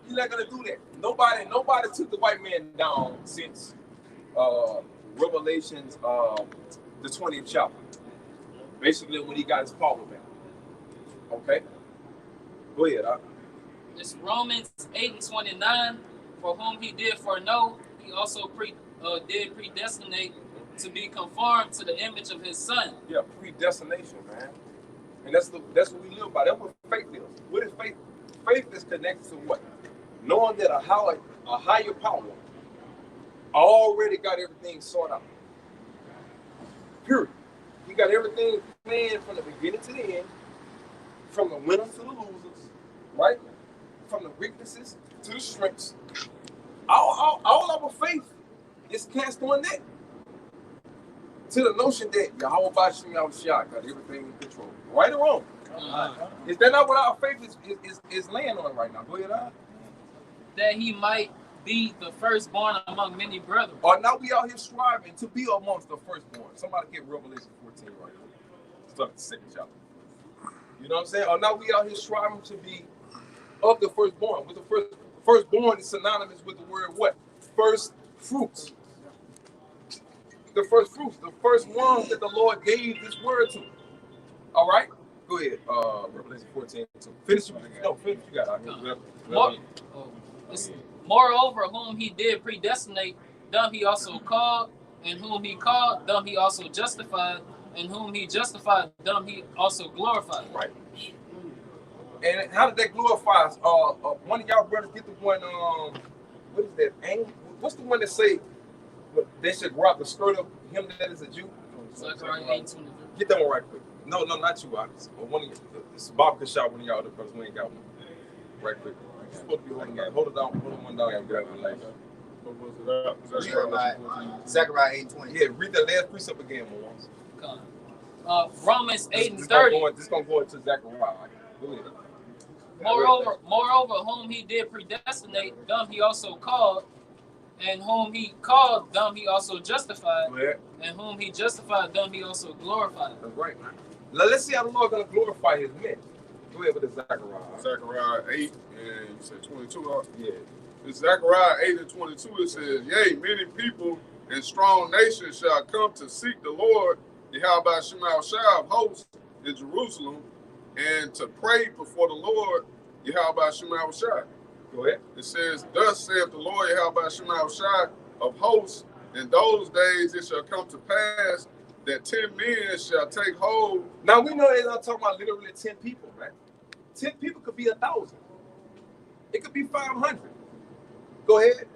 You're not gonna do that. Nobody took the white man down since Revelations, the 20th chapter. Basically, when he got his power back. Okay, go ahead. It's Romans 8:29. For whom he did foreknow, he also did predestinate to be conformed to the image of his son. Yeah, predestination, man. And that's what we live by. That's what faith is. What is faith? Faith is connected to what? Knowing that a higher power already got everything sorted out. Period. He got everything planned from the beginning to the end, from the winners to the losers, right? From the weaknesses to the strengths. All our faith is cast on that. To the notion that Yahweh Bashim Yahushua got everything in control. Right or wrong? Is that not what our faith is laying on right now? Go ahead. That he might be the firstborn among many brethren. Or now we out here striving to be amongst the firstborn. Somebody get Revelation 14 right now. Start the second chapter. You know what I'm saying? Or now we out here striving to be of the firstborn. With the firstborn is synonymous with the word what? First fruits. The first fruits, the first ones that the Lord gave this word to. All right? Go ahead. Revelation 14. So finish. Finish. You got it. Moreover, whom he did predestinate, them he also called, and whom he called, them he also justified, and whom he justified, them he also glorified. Right. And how did that glorify us? One of y'all brothers get the one, what is that? What's the one that say they should grab the skirt of him that is a Jew? Zechariah 8:23. Get that one right quick. No, not you, Ox. One of you. It's Bob could shout one of y'all, because we ain't got one. Right quick. You're supposed to be holding that. Hold it down. Hold one down. Zechariah 8:20. Yeah, read the last precept again, Mawans. Romans 8:30. This gonna go into Zechariah. Go ahead. Moreover, whom he did predestinate, them he also called, And whom he called, them he also justified. Go ahead. And whom he justified, them he also glorified. That's right, man. Now let's see how the Lord gonna glorify his men. Go ahead with the Zechariah. Zechariah 8 and you said 22. Yeah. In Zechariah 8 and 22, it says, "Yea, many people and strong nations shall come to seek the Lord, Yahweh Shema Shai of hosts in Jerusalem, and to pray before the Lord, Yahweh Shema Shai." Go ahead. It says, "Thus saith the Lord, Yahweh Shema Shai of hosts, in those days it shall come to pass that 10 men shall take hold." Now we know they're not talking about literally 10 people, man. 10 people could be 1,000. It could be 500. Go ahead.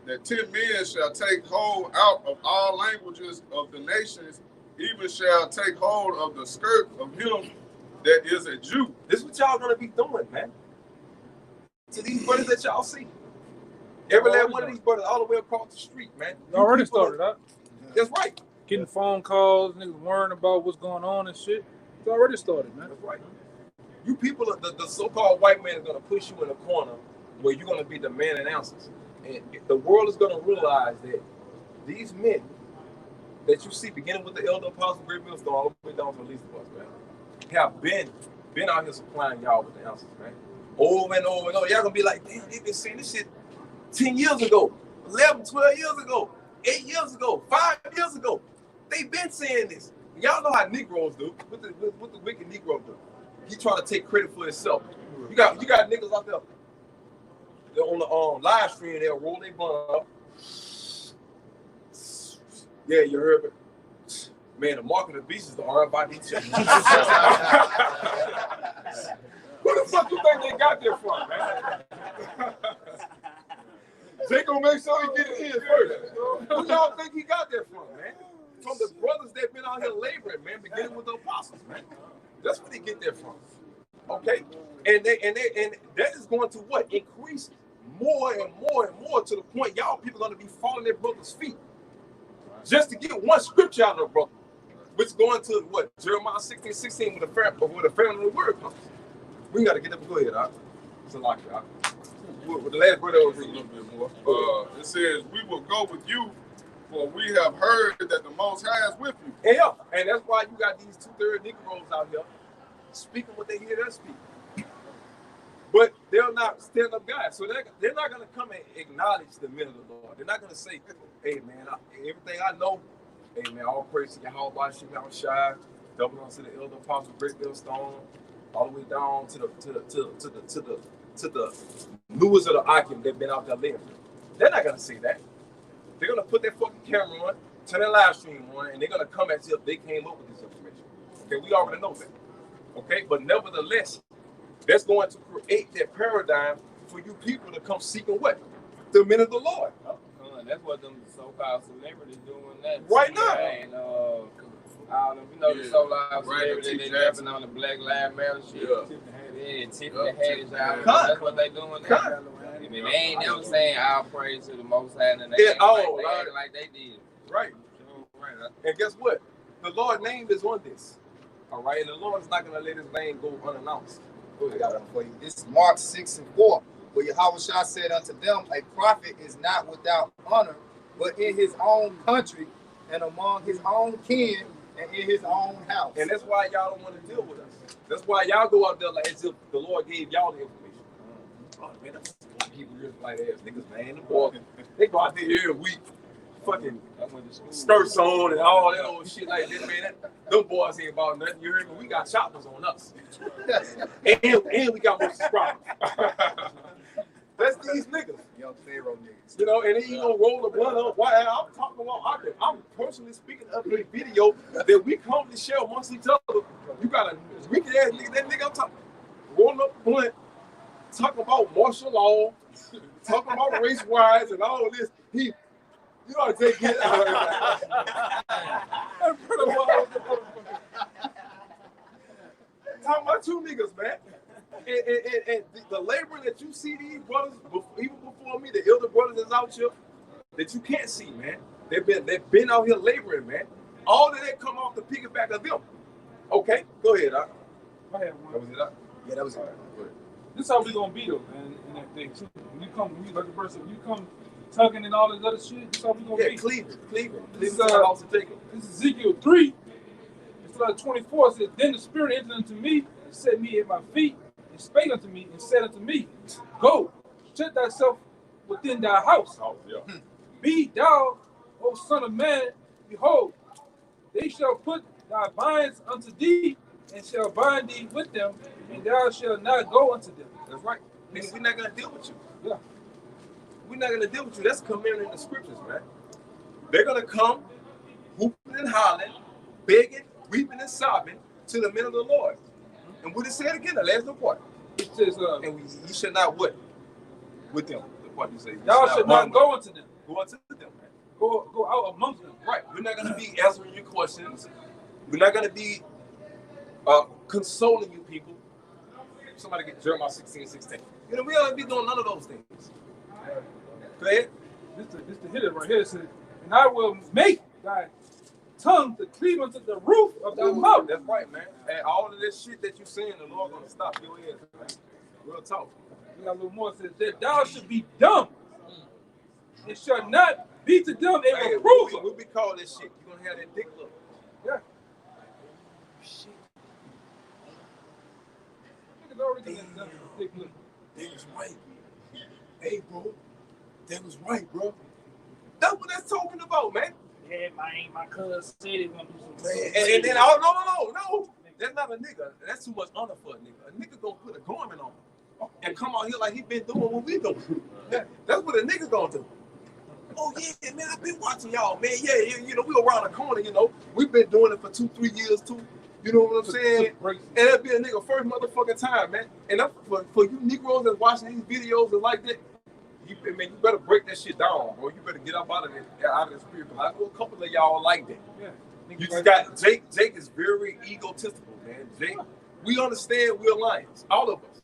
That 10 men shall take hold out of all languages of the nations, even shall take hold of the skirt of him that is a Jew. This is what y'all gonna be doing, man. To these brothers that y'all see. Every last one of these brothers all the way across the street, man. It already started, huh? That's right. Getting phone calls, niggas worrying about what's going on and shit. It's already started, man. That's right. You people, the so-called white man is gonna push you in a corner where you're gonna be the man and answers. And the world is gonna realize that these men that you see, beginning with the elder apostle Great Millstone all the way down to the least of us, man, have been out here supplying y'all with the answers, man. Over and over and over. Y'all gonna be like, damn, they've been saying this shit 10 years ago, 11, 12 years ago, 8 years ago, 5 years ago. They've been saying this. Y'all know how Negroes do, what the wicked Negro do. He try to take credit for himself. You got niggas out there. They're on the live stream, they'll roll their blunt up. Yeah, you heard it. Man, the mark of the beast is the RFID check. Who the fuck you think they got there from, man? They gonna make sure he get it in first. Who y'all think he got that from, man? From the brothers that been out here laboring, man, beginning with the apostles, man. That's where they get that from. Okay? And that is going to what? Increase more and more and more to the point y'all people gonna be falling their brothers' feet. Just to get one scripture out of the brother. Which is going to what? Jeremiah 16:16 with the family of the word comes. We gotta get them. Go ahead, it's a lot, y'all. With the last brother over a little bit more. It says, "We will go with you, for we have heard that the Most High is with you." Yeah, and that's why you got these 2/3 Negroes out here speaking what they hear us speak. But they're not stand-up guys, so they're not gonna come and acknowledge the men of the Lord. They're not gonna say, "Hey man, everything I know, hey man, all praise to Yahweh Shema Shai, double on to the elder apostle Great Millstone, all the way down to the Lewis of the Akim that been out there living." They're not gonna say that. They're gonna put their fucking camera on, turn their live stream on, and they're gonna come at you if they came up with this information. Okay, we already know that. Okay, but nevertheless, that's going to create that paradigm for you people to come seeking what? The men of the Lord. That's what them so-called celebrities doing that. Right now. And you know the so-called celebrities, they jumping on the Black Lives Matter shit. Yeah, Tiffany Haddish out. That's what they doing now. I mean, they ain't never saying all praise to the Most High, and they acting like they did. Right. And guess what? The Lord's name is on this. All right, and the Lord is not going to let his name go unannounced. I got one for you. This is Mark 6:4, where Yahweh Shai said unto them, "A prophet is not without honor, but in his own country and among his own kin and in his own house." And that's why y'all don't want to deal with us. That's why y'all go out there like as if the Lord gave y'all the information. Oh man, that's black people here like ass niggas, man. The boys, they go out there every week, fucking skirts on and all that old shit like that, man. Them boys ain't about nothing. You heard me? We got choppers on us, and we got more subscribers. That's these niggas. Young Pharaoh niggas. You know, and then you gonna roll the blunt up. Why? I'm talking about. I'm personally speaking of a video that we commonly share amongst each other. You got a wicked ass nigga. That nigga I'm talking, rolling up the blunt, talking about martial law, talking about race wise and all of this. You ought to take it out. Talking about you niggas, man. And the labor that you see these brothers, even before me, the elder brothers that's out here, that you can't see, man. They've been out here laboring, man. All of that come off the piggyback of them. Okay, go ahead, Doc. I had one. That was it, Doc? Yeah, that was it. this how we gonna be though, man. In that thing too. When you come, when you like the verse, when you come tugging and all this other shit, this how we gonna be. Cleveland. This This is the house of Jacob. This is Ezekiel 3. It's like 24. It says, then the Spirit entered unto me and set me at my feet and spake unto me and said unto me, go, shut thyself within thy house. Oh, yeah. Be thou, O son of man, behold, they shall put thy binds unto thee and shall bind thee with them, and thou shalt not go unto them. That's right. Nigga, we're not gonna deal with you. Yeah. We're not gonna deal with you. That's commanded in the scriptures, man. They're gonna come, whooping and hollering, begging, weeping and sobbing to the men of the Lord. And what it said again, the last part. It says, and you should not what? With them. The part you say. Thou should not go unto them. Go unto them, man. Go out amongst them. Right. We're not gonna be answering your questions. We're not gonna be consoling you people. Somebody get Jeremiah 16:16. You know, we don't be doing none of those things. Go ahead. This to hit it right here. It says, and I will make thy tongue to cleave unto the roof of thy mouth. That's right, man. And all of this shit that you saying, the Lord gonna stop your ears, man. Real talk. We got a little more. It says that thou should be dumb. It shall not be to them a reprover. What we call this shit? You gonna have that dick look. Yeah. Shit. Niggas already got that dick look. They was right. Hey, bro. That was right, bro. That's what that's talking about, man. Yeah, my cousin said he gonna do some. And then, oh, no. That's not a nigga. That's too much honor for a nigga. A nigga gonna put a garment on and come out here like he been doing what we doing. That's what a nigga gonna do. Oh, yeah, man, I've been watching y'all, man. Yeah, you know, we around the corner, you know. We've been doing it for 2-3 years, too. You know what I'm saying? And that'd be a nigga first motherfucking time, man. And that's for you Negroes that's watching these videos and like that, you better break that shit down, bro. You better get up out of the spirit. I know a couple of y'all like that. Yeah. You just got Jake. Jake is very egotistical, man. Jake, we understand we're lions, all of us.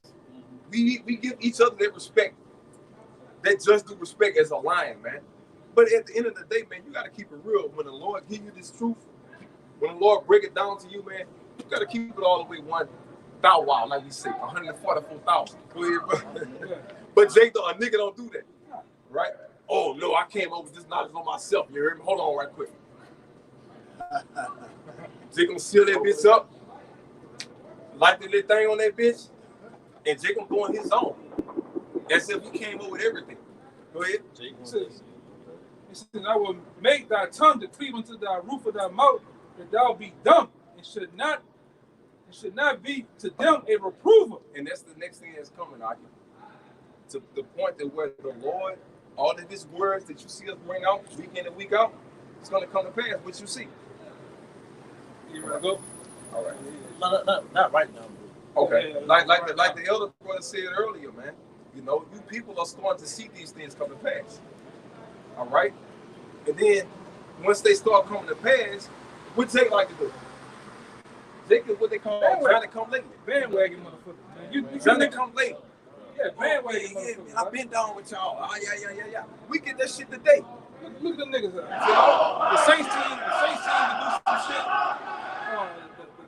We give each other that respect, that just due respect as a lion, man. But at the end of the day, man, you got to keep it real. When the Lord give you this truth, when the Lord break it down to you, man, you got to keep it all the way 1,000, like we say, 144,000. Go ahead, bro. But Jake, a nigga don't do that, right? Oh, no, I came over with this knowledge on myself. You heard me? Hold on right quick. Jake gonna seal that bitch up, light the little thing on that bitch, and Jake gonna go on his own. As if he came over with everything. Go ahead. Jake says, I will make thy tongue to cleave unto thy roof of thy mouth, that thou be dumb, and should not be to them a reprover. And that's the next thing that's coming, Aki. To the point that where the Lord, all of these words that you see us bring out week in and week out, it's gonna come to pass, what you see. You ready to go? All right. Not right now. Okay. Like the elder brother said earlier, man. You know, you people are starting to see these things come to pass. All right? And then once they start coming to pass, what Jake like to do? Jake is what they call trying to come late. Bandwagon motherfucker, man. You trying to come late. Yeah, bandwagon motherfucker. Man, I've been down with y'all. Yeah. We get that shit today. Look at them niggas out. The Saints team to do some shit.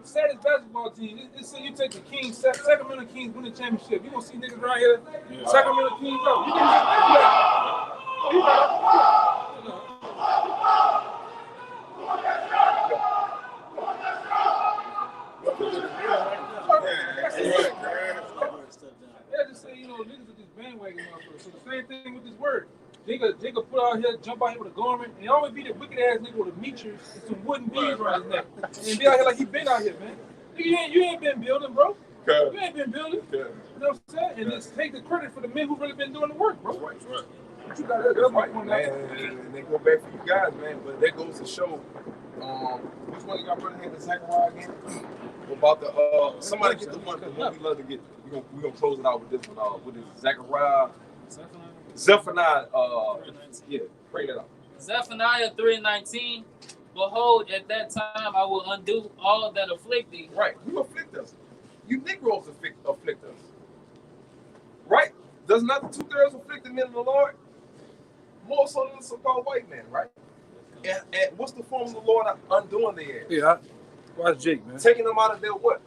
The saddest basketball team. It's so you take the Kings, Sacramento Kings win the championship. You gonna see niggas around here, Sacramento Kings go. You Yeah, just say, you know, niggas are just bandwagon motherfuckers. So the same thing with this word. Jigga put out here, jump out here with a garment, and always be the wicked ass nigga with a meter and some wooden beads around his neck. And be out here like he been out here, man. Nigga, you ain't been building, bro. You ain't been building. You know what I'm saying? And just take the credit for the men who really been doing the work, bro. Right. But you got that's my point, man. And they go back for you guys, man. But that goes to show. Which one of y'all brother had the Zechariah again? About the somebody get the one we love to get. We're gonna close it out with this one. What is it? Zephaniah. Yeah, bring it up. Zephaniah 3:19. Behold, at that time I will undo all that afflict thee. Right, you afflict us. You Negroes afflict us. Right? Does not the 2/3 afflict the men of the Lord? More so than the so-called white man, right? And what's the form of the Lord undoing their ass? Yeah, watch Jake, man. Taking them out of their what?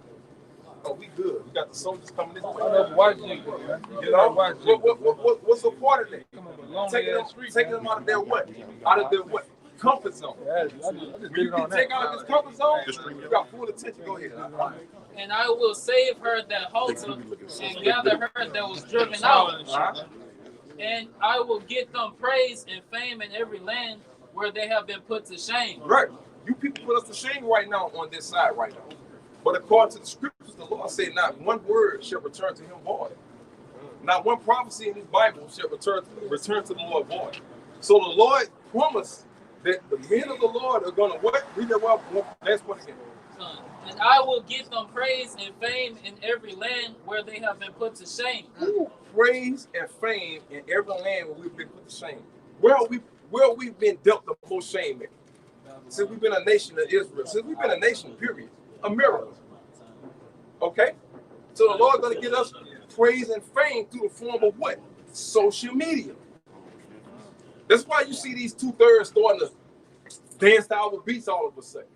Oh, we good. We got the soldiers coming in. I know white people, man. You know, White people. what's the part of that? Come on, long Taking ass street, them man. out of their what? Out of their what? Comfort zone. Yeah, I just When did you it on get that. taken out of this comfort zone, you got full attention. Go ahead. And I will save her that halted and gather her that was driven out. And I will get them praise and fame in every land where they have been put to shame. Right. You people put us to shame right now on this side right now. But according to the scriptures, the Lord said not one word shall return to him void. Not one prophecy in his Bible shall return to the Lord void. So the Lord promised that the men of the Lord are going to what? Read that well. Last one again. And I will give them praise and fame in every land where they have been put to shame. Ooh, praise and fame in every land where we've been put to shame. Where we've been dealt the most shame at. Since we've been a nation of Israel. Since we've been a nation, period. America. Okay? So the Lord's going to get us praise and fame through the form of what? Social media. That's why you see these 2/3 starting to dance to our beats all of a sudden.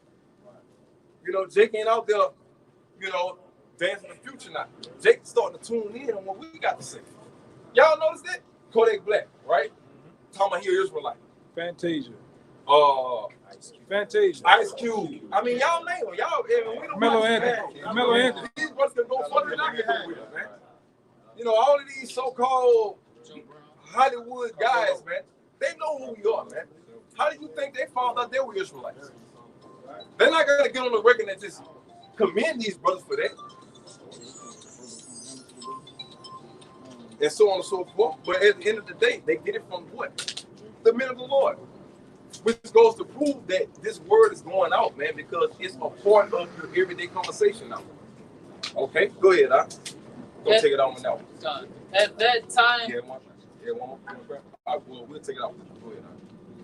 You know, Jake ain't out there, you know, dancing the future now. Jake's starting to tune in on what we got to say. Y'all notice that? Kodak Black, right? Talking about here Israelite. Fantasia. Fantasia. Ice Cube. I mean, y'all name them. Y'all, we don't Mellow watch, Anthony. man. Mellow Anthony. These brothers can go further than I can go with it, man. You know, all of these so-called Hollywood guys, man, they know who we are, man. How do you think they found out they were Israelites? They're not going to get on the record and just commend these brothers for that. And so on and so forth. But at the end of the day, they get it from what? The men of the Lord. Which goes to prove that this word is going out, man, because it's a part of your everyday conversation now. Okay? Go ahead, Go take it out now. At that time, one more. We'll take it out. Go ahead,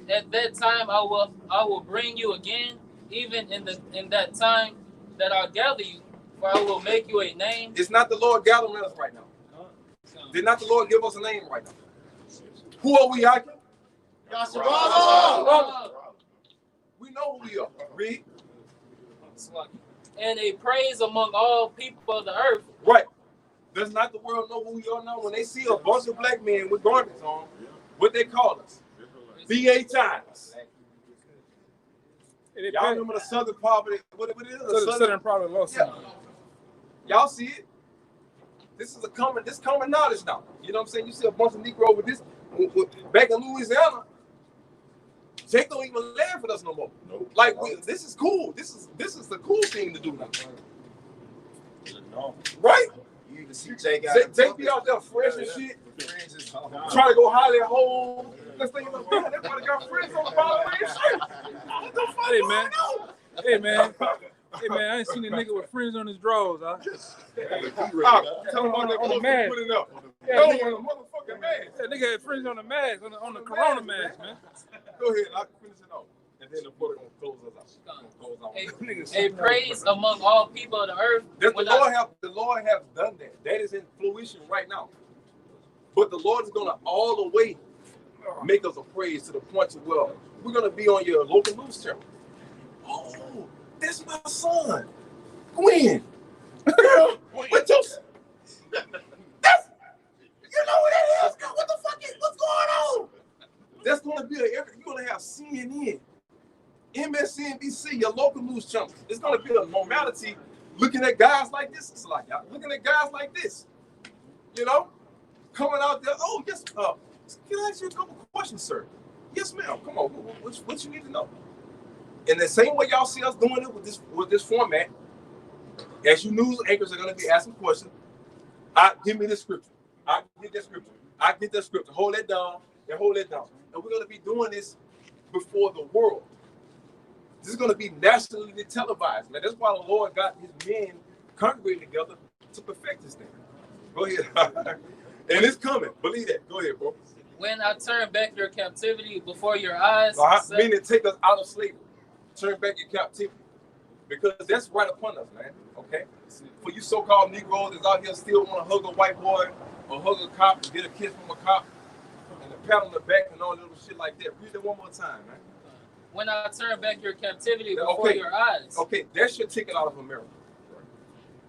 at that time I will bring you again, even in that time that I'll gather you, for I will make you a name. It's not the Lord gathering us right now. Did not the Lord give us a name right now? Who are we, Hakim? We know who we are. Read. And a praise among all people of the earth. Right. Does not the world know who we are now? When they see a bunch of black men with garments on, what they call us? BHIs. Y'all remember the Southern Poverty? What it is? The Southern Poverty Law Center. Y'all see it? This is common knowledge now. You know what I'm saying? You see a bunch of Negroes with this. Back in Louisiana, Jake don't even laugh at us no more. Nope. Like this is cool. This is the cool thing to do now. Right? You even see Jake be out there fresh and shit. Trying to go highly home. Let's think about that. That's why they got friends on the bottom of their shirt. What the fuck Hey, going man. on? Hey, man. Hey, man, I ain't seen a nigga with friends on his drawers, huh? Tell him about that on the mask. put it up. Yeah, No, nigga, on the motherfucking mask. that nigga had friends on the mask, on the Corona mask, man. Go ahead, I'll finish it off. And then the brother gonna close us out. A praise among all people of the earth. The Lord has done that. That is in fruition right now. But the Lord is gonna all the way make us a praise to the point to where we're gonna be on your local news channel. Oh, that's my son, Gwen. Girl, what your? That's you know what that is. What the fuck is what's going on? That's gonna be you're gonna have CNN, MSNBC, your local news channels. It's gonna be a normality looking at guys like this. It's like y'all looking at guys like this. You know, coming out there. Oh yes, can I ask you a couple questions, sir? Yes, ma'am. Come on. What you need to know? In the same way y'all see us doing it with this format, as you news anchors are gonna be asking questions. Give me the scripture. I get that scripture. I get that scripture. Hold it down and hold it down. And we're gonna be doing this before the world. This is gonna be nationally televised, man. That's why the Lord got his men congregating together to perfect this thing. Go ahead. And it's coming. Believe that. Go ahead, bro. When I turn back your captivity before your eyes. Meaning take us out of slavery. Turn back your captivity. Because that's right upon us, man. Okay? For you so-called Negroes that's out here still want to hug a white boy or hug a cop and get a kiss from a cop and a pat on the back and all that little shit like that. Read that one more time, man. When I turn back your captivity before your eyes. Okay, that's your ticket out of America.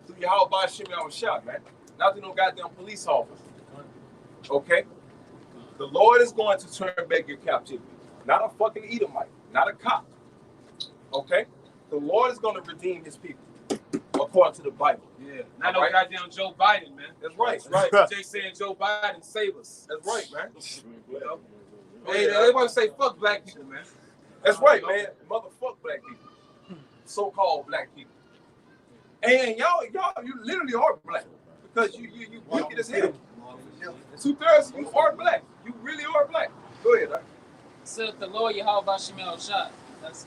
through Yahweh Shem Shah, man. Not through no goddamn police officer. Okay? The Lord is going to turn back your captivity. Not a fucking Edomite. Not a cop. Okay? The Lord is going to redeem his people. According to the Bible. Yeah. Not no goddamn Joe Biden, man. That's right. Right. Jay saying Joe Biden save us. That's right, man. You know? Hey, they want to say fuck black people, man. That's right, man. Motherfuck black people. So-called black people. And y'all, you literally are black. Because you wicked as hell. 2/3 of you are black. You really are black. Go ahead, right? Said the Lord Yahweh Shemel Shah. That's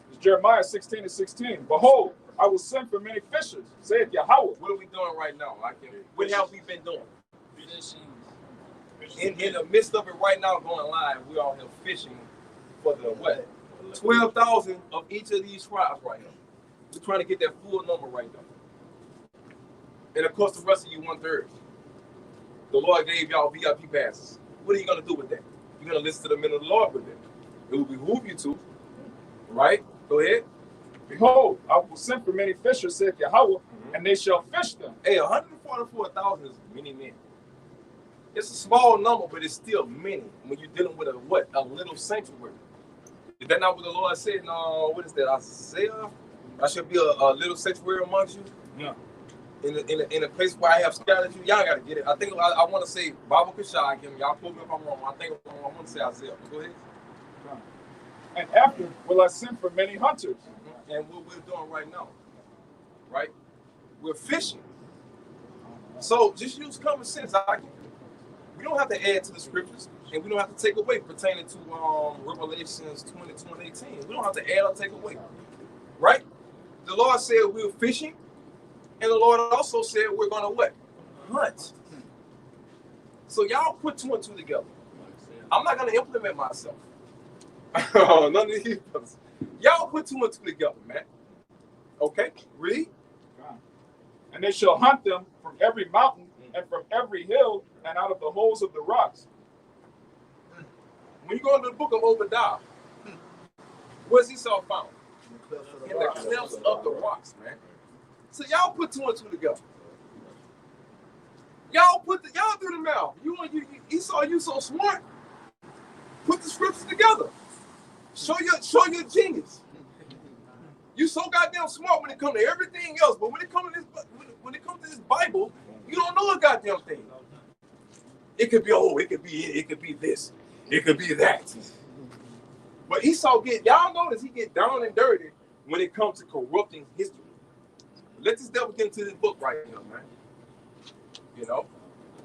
It's Jeremiah 16:16. Behold, I will send for many fishers, saith Yahweh. What are we doing right now? What have we been doing? fishing. In the midst of it right now, going live, we all here fishing for the what? 12,000 of each of these tribes right here. We're trying to get that full number right now. And of course, the rest of you 1/3. The Lord gave y'all VIP passes. What are you going to do with that? You're going to listen to the men of the Lord with it. It will behoove you to. Right? Go ahead. Behold, I will send for many fishers, saith Yahweh, and they shall fish them. Hey, 144,000 is many men. It's a small number, but it's still many when you're dealing with a little sanctuary. Is that not what the Lord said? No, what is that? Isaiah? I should be a little sanctuary amongst you. Yeah. In a place where I have scattered you. Y'all gotta get it. I think I want to say Bible Kashai. Y'all quote me if I'm wrong. I want to say Isaiah. Go ahead. And after will I send for many hunters. And what we're doing right now, right? We're fishing. So just use common sense. We don't have to add to the scriptures, and we don't have to take away pertaining to Revelations 20:18. We don't have to add or take away, right? The Lord said we're fishing, and the Lord also said we're gonna what? Hunt. So y'all put 2 and 2 together. I'm not gonna implement myself. None of these brothers. Y'all put 2 and 2 together, man. Okay, read. And they shall hunt them from every mountain and from every hill and out of the holes of the rocks. When you go into the book of Obadiah, where's Esau found? In the clefts of the rocks, man. So y'all put 2 and 2 together. Y'all do the math. You Esau, you so smart. Put the scriptures together. Show your genius. You so goddamn smart when it comes to everything else, but when it comes to this Bible, you don't know a goddamn thing. It could be it could be this, it could be that. But Esau y'all notice he get down and dirty when it comes to corrupting history. Let this devil get into this book right now, man. You know,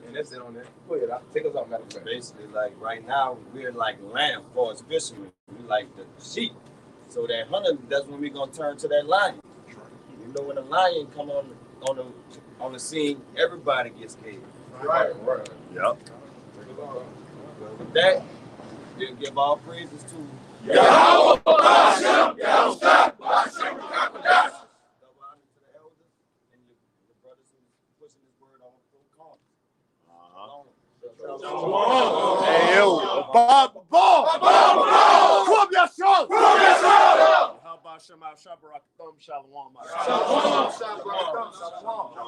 and that's it on that. Go ahead, take us out, matter of fact. Basically, like right now, we're like lamb for us fishermen. We like the sheep. So that hunter, that's when we're gonna turn to that lion. You know, when the lion come on the scene, everybody gets scared. Right. Yep. Well, with that, we'll give all praises to Yahweh Hashem, Yahweh Hashem, Yahweh. Hey, yo, Bob, Kwam Yashon. How about Shema Shabbat Shalom? Shalom.